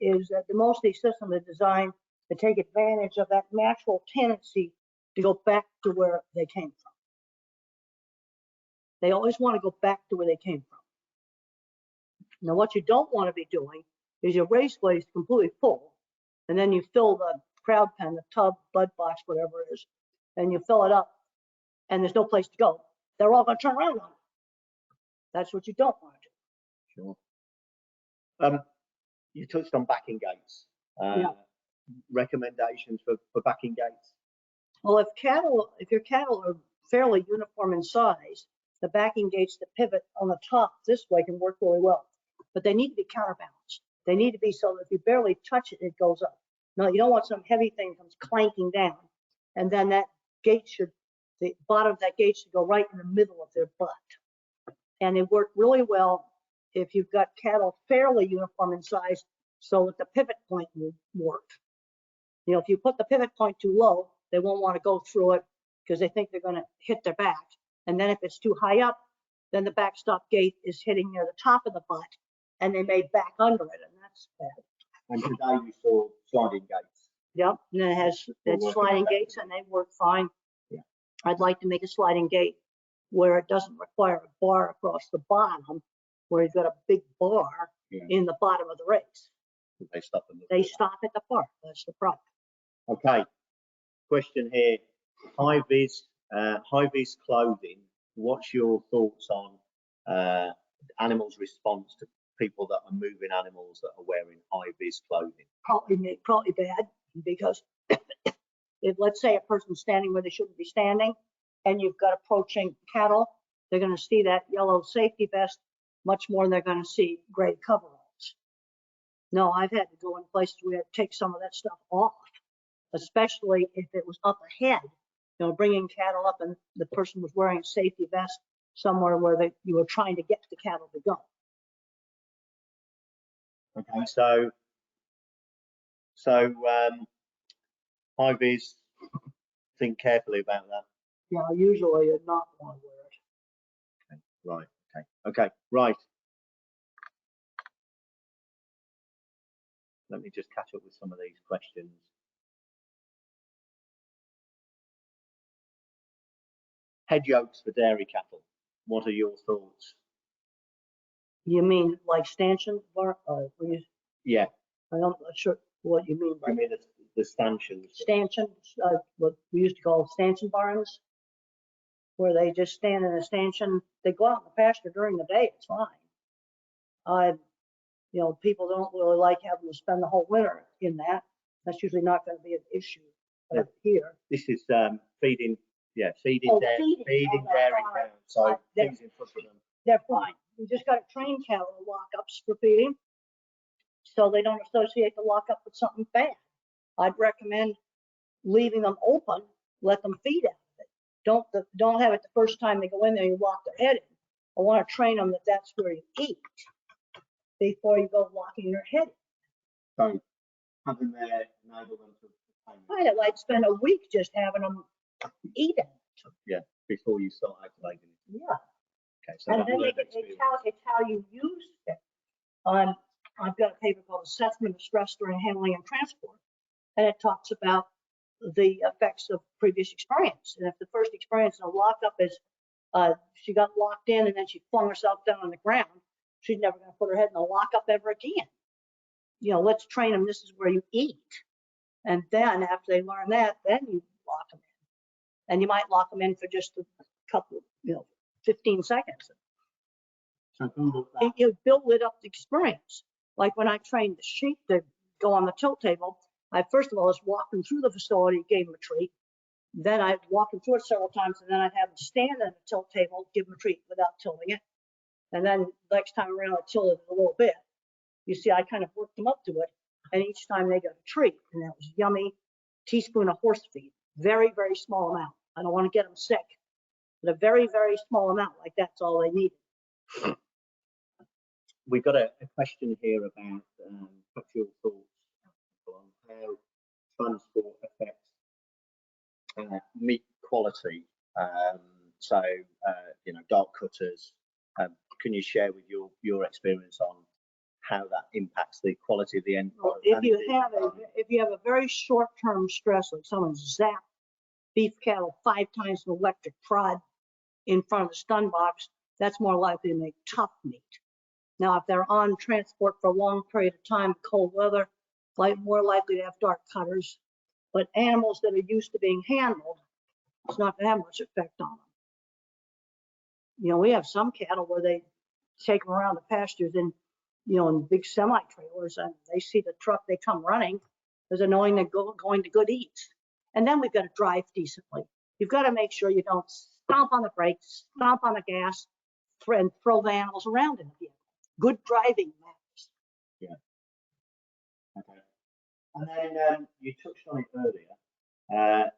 is that the most of these systems are designed to take advantage of that natural tendency to go back to where they came from. They always want to go back to where they came from. Now, what you don't want to be doing is your raceway is completely full, and then you fill the crowd pen, the tub, bud box, whatever it is, and you fill it up, and there's no place to go. They're all going to turn around on it. That's what you don't want to do. Sure. You touched on backing gates. Recommendations for backing gates? Well, if your cattle are fairly uniform in size, the backing gates that pivot on the top this way can work really well. But they need to be counterbalanced. They need to be so that if you barely touch it, it goes up. Now, you don't want some heavy thing comes clanking down, and then that gate the bottom of that gate should go right in the middle of their butt. And they work really well if you've got cattle fairly uniform in size, so that the pivot point will work. If you put the pivot point too low, they won't want to go through it because they think they're going to hit their back. And then if it's too high up, then the backstop gate is hitting near the top of the butt, and they may back under it, and that's bad. And today we saw sliding gates. Yep, and it has sliding gates, and they work fine. Yeah. I'd like to make a sliding gate where it doesn't require a bar across the bottom, where you've got a big bar in the bottom of the race. They stop at the bar. That's the problem. Okay. Question here. High-vis clothing. What's your thoughts on animals' response to people that are moving animals that are wearing high-vis clothing? Probably bad, because if let's say a person's standing where they shouldn't be standing, and you've got approaching cattle, they're going to see that yellow safety vest much more than they're going to see gray coveralls. No, I've had to go in places where I had to take some of that stuff off, especially if it was up ahead, you know, bringing cattle up and the person was wearing a safety vest somewhere where you were trying to get the cattle to go. Okay, so IVs, think carefully about that. Yeah, usually you're not going to wear it. Okay, right. Okay, right. Let me just catch up with some of these questions. Head yokes for dairy cattle. What are your thoughts? You mean like stanchion? Yeah. I'm not sure what you mean by I mean the stanchions. stanchion, what we used to call stanchion barns, where they just stand in a stanchion. They go out in the pasture during the day, it's fine. You know, people don't really like having to spend the whole winter in that. That's usually not going to be an issue here. This is feeding, feeding Oh, dairy cows. So things in front of them. They're fine. You just got to train cattle to lockups for feeding, so they don't associate the lockup with something bad. I'd recommend leaving them open, let them feed out of it. Don't have it the first time they go in there, you lock their head in. I want to train them that that's where you eat before you go locking your head in. So having their enable them to I'd like to spend a week just having them eat it. Yeah, before you start activating it. Yeah. Okay, so And then it's how you use it. I've got a paper called Assessment of Stress During Handling and Transport, and it talks about the effects of previous experience. And if the first experience in a lockup is she got locked in and then she flung herself down on the ground, she's never going to put her head in a lockup ever again. You know, let's train them. This is where you eat. And then after they learn that, then you lock them in. And you might lock them in for just a couple, 15 seconds. So you build it up the experience. Like when I trained the sheep to go on the tilt table, I first of all just walked them through the facility, gave them a treat. Then I'd walk them through it several times, and then I'd have them stand on the tilt table, give them a treat without tilting it. And then next time around, I tilted it a little bit. You see, I kind of worked them up to it, and each time they got a treat, and that was yummy. Teaspoon of horse feed, very, very small amount. I don't want to get them sick, but a very, very small amount, like that's all they need. We've got a question here about your thoughts on how transport affects meat quality. Dark cutters. Can you share with your experience on how that impacts the quality of the end product? Well, if you have a very short-term stress, like someone zapped beef cattle 5 times an electric prod in front of the stun box, that's more likely to make tough meat. Now, if they're on transport for a long period of time, cold weather, more likely to have dark cutters. But animals that are used to being handled, it's not going to have much effect on them. You know, we have some cattle where they take them around the pastures in big semi-trailers, and they see the truck, they come running because they're knowing they're going to good eats. And then we've got to drive decently. You've got to make sure you don't stomp on the brakes, stomp on the gas, and throw the animals around in the vehicle. Good driving matters. Yeah. Okay. And then you touched on it earlier,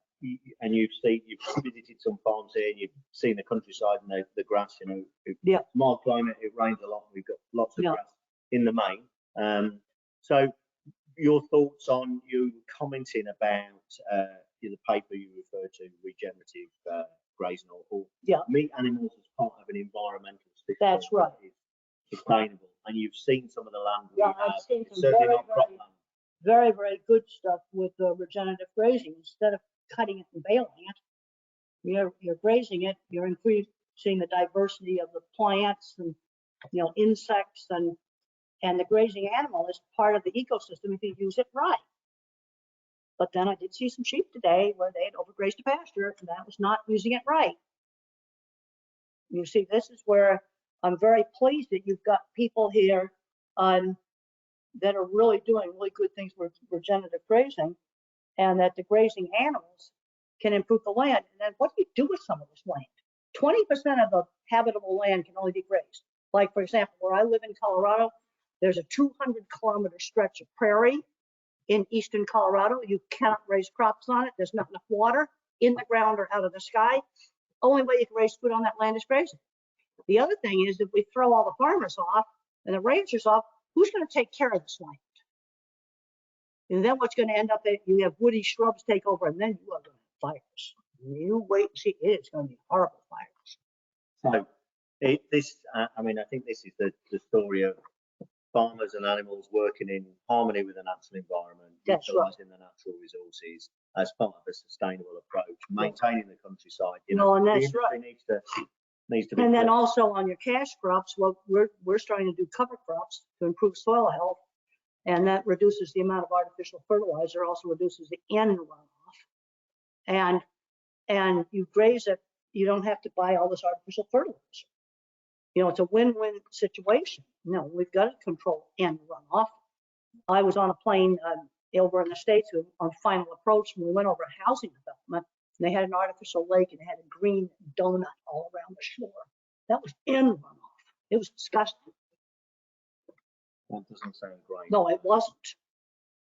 and you've visited some farms here, and you've seen the countryside and the grass. Yeah. Mild climate, it rains a lot. We've got lots of grass in the main. So your thoughts on you commenting about the paper you referred to, regenerative grazing or meat animals as part of an environmental system. That's right. Sustainable, and you've seen some of the land. I've seen some very, very good stuff with regenerative grazing. Instead of cutting it and baling it, you're grazing it. You're increasing the diversity of the plants and insects, and the grazing animal is part of the ecosystem if you use it right. But then I did see some sheep today where they had overgrazed a pasture, and that was not using it right. You see, this is where I'm very pleased that you've got people here that are really doing really good things with regenerative grazing. and that the grazing animals can improve the land. And then what do you do with some of this land? 20% of the habitable land can only be grazed. Like, for example, where I live in Colorado, there's a 200-kilometer stretch of prairie in eastern Colorado. You cannot raise crops on it. There's not enough water in the ground or out of the sky. Only way you can raise food on that land is grazing. The other thing is, if we throw all the farmers off and the ranchers off, who's going to take care of this land? And then what's going to end up that you have woody shrubs take over, and then you are going to have fires. You wait and see. It's going to be horrible fires. So I mean, I think this is the story of farmers and animals working in harmony with the natural environment, utilising the natural resources as part of a sustainable approach, maintaining the countryside. You know, and that's right. Needs to be. And then also on your cash crops, well, we're starting to do cover crops to improve soil health, and that reduces the amount of artificial fertilizer, also reduces the N runoff. And you graze it, you don't have to buy all this artificial fertilizer. You know, it's a win-win situation. No, we've got to control N runoff. I was on a plane over in the States on final approach, and we went over a housing development, and they had an artificial lake, and it had a green donut all around the shore. That was N runoff. It was disgusting. That doesn't sound great. No, it wasn't.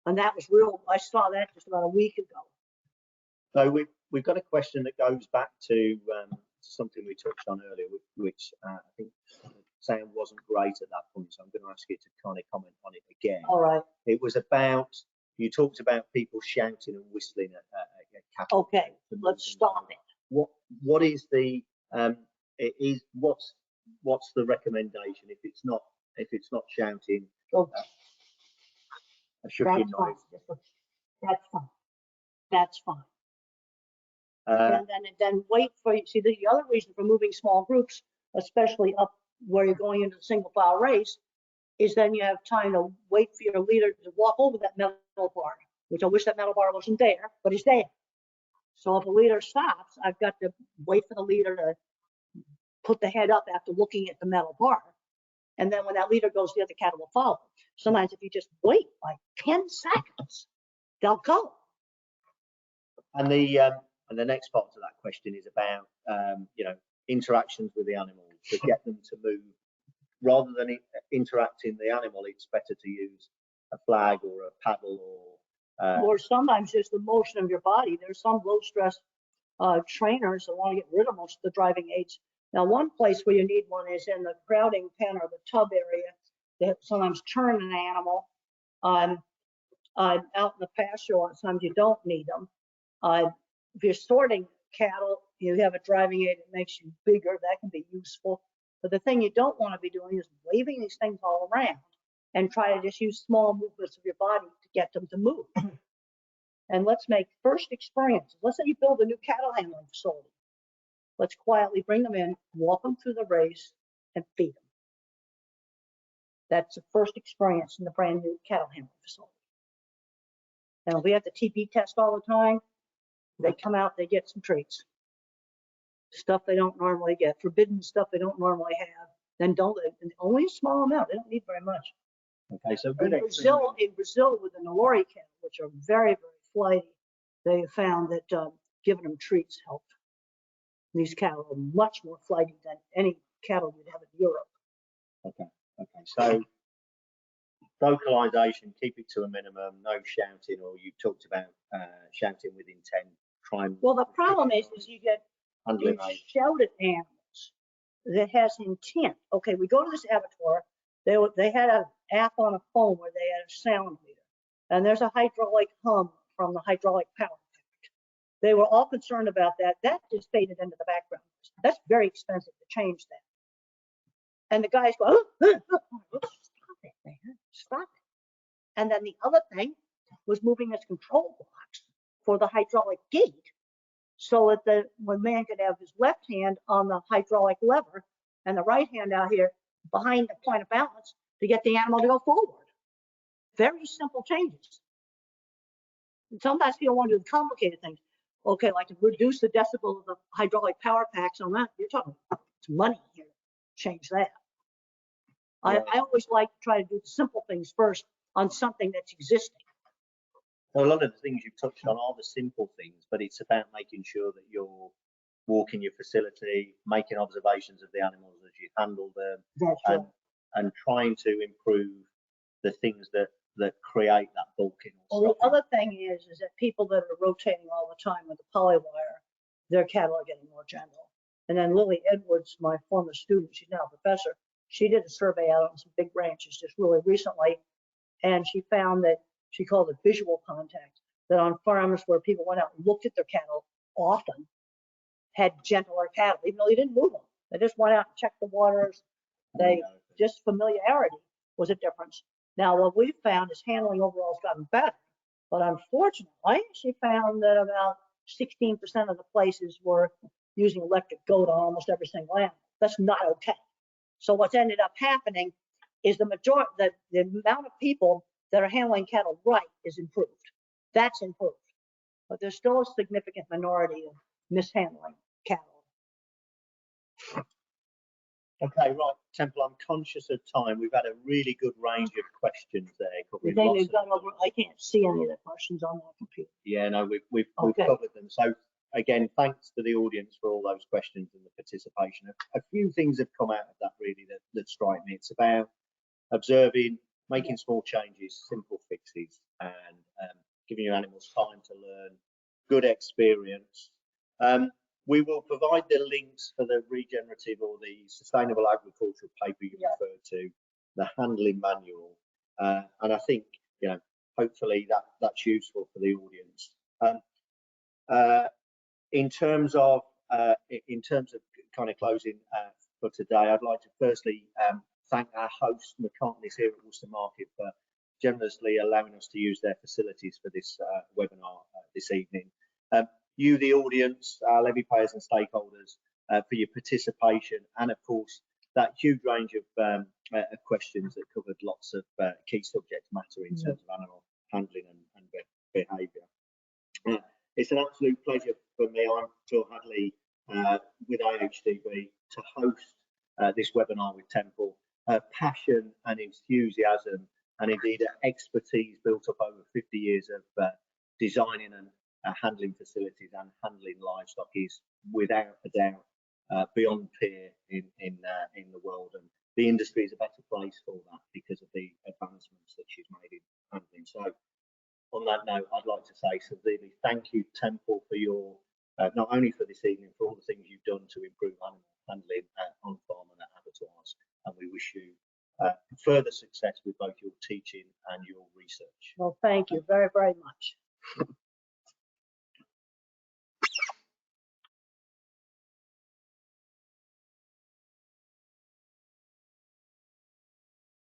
And that was real. I saw that just about a week ago. So we've got a question that goes back to something we touched on earlier, which I think sound wasn't great at that point. So I'm going to ask you to kind of comment on it again. All right. It was about, you talked about people shouting and whistling at cattle. Okay, let's stop it. What is the what's the recommendation if it's not shouting? A shushing noise. That's fine. That's fine. And then wait for, see, the other reason for moving small groups, especially up where you're going into the single file race, is then you have time to wait for your leader to walk over that metal bar, which I wish that metal bar wasn't there, but it's there. So if a leader stops, I've got to wait for the leader to put the head up after looking at the metal bar. And then when that leader goes, the other cattle will follow. Sometimes if you just wait like 10 seconds, they'll go. And the next part to that question is about interactions with the animal to get them to move. Rather than interacting the animal, it's better to use a flag or a paddle or sometimes just the motion of your body. There's some low stress trainers that want to get rid of most of the driving aids. Now, one place where you need one is in the crowding pen or the tub area. They sometimes turn an animal out in the pasture. A lot of times you don't need them. If you're sorting cattle, you have a driving aid that makes you bigger. That can be useful. But the thing you don't want to be doing is waving these things all around and try to just use small movements of your body to get them to move. And let's make first experiences. Let's say you build a new cattle handling facility. Let's quietly bring them in, walk them through the race, and feed them. That's the first experience in the brand new cattle handling facility. Now, if we have to TB test all the time, they come out, they get some treats. Stuff they don't normally get, forbidden stuff they don't normally have, then don't, only a small amount, they don't need very much. Okay, so in Brazil with the Nelore cattle, which are very, very flighty, they have found that giving them treats help. These cattle are much more flighty than any cattle you'd have in Europe. Okay, so vocalization, keep it to a minimum, no shouting, or you talked about shouting with intent. Well, the problem is you shout at animals that has intent. Okay, we go to this abattoir. They had an app on a phone where they had a sound meter, and there's a hydraulic hum from the hydraulic power pack. They were all concerned about that. That just faded into the background. That's very expensive to change that. And the guys go, oh, stop it, man, stop it. And then the other thing was moving this control box for the hydraulic gate, so that when man could have his left hand on the hydraulic lever and the right hand out here behind the point of balance to get the animal to go forward. Very simple changes. And sometimes people want to do complicated things. Okay, like to reduce the decibel of the hydraulic power packs on that, you're talking it's money here. Change that. Yeah. I always like to try to do simple things first on something that's existing. Well, a lot of the things you've touched on are the simple things, but it's about making sure that you're walking your facility, making observations of the animals as you handle them, and trying to improve the things that create that bulking. Well, the other thing is that people that are rotating all the time with the polywire, their cattle are getting more gentle. And then Lily Edwards, my former student, she's now a professor, she did a survey out on some big ranches just really recently, and she found that, she called it visual contact, that on farms where people went out and looked at their cattle often, had gentler cattle, even though they didn't move them. They just went out and checked the waters. Just familiarity was a difference. Now, what we found is handling overall has gotten better, but unfortunately, she found that about 16% of the places were using electric goat on almost every single animal. That's not okay. So what's ended up happening is the amount of people that are handling cattle right is improved. That's improved, but there's still a significant minority of mishandling cattle. Okay, right, Temple, I'm conscious of time. We've had a really good range of questions there. I can't see any of the questions on my computer. Yeah, no, we've covered them. So again, thanks to the audience for all those questions and the participation. A few things have come out of that really that strike me. It's about observing, making small changes, simple fixes, and giving your animals time to learn, good experience. We will provide the links for the regenerative or the sustainable agricultural paper you referred to, the handling manual, and I think, you know, hopefully that's useful for the audience. In terms of kind of closing for today, I'd like to firstly thank our host McCartney's here at Worcester Market for generously allowing us to use their facilities for this webinar this evening. You, the audience, our levy payers and stakeholders, for your participation, and of course that huge range of questions that covered lots of key subject matter in terms of animal handling and behaviour. It's an absolute pleasure for me. I'm Phil Hadley with AHDB to host this webinar with Temple. Passion and enthusiasm, and indeed expertise built up over 50 years of designing and handling facilities and handling livestock is without a doubt beyond peer in the world, and the industry is a better place for that because of the advancements that she's made in handling. So on that note, I'd like to say sincerely thank you, Temple, for your not only for this evening, for all the things you've done to improve animal handling on farm and at abattoirs, and we wish you further success with both your teaching and your research. Well, thank you very, very much.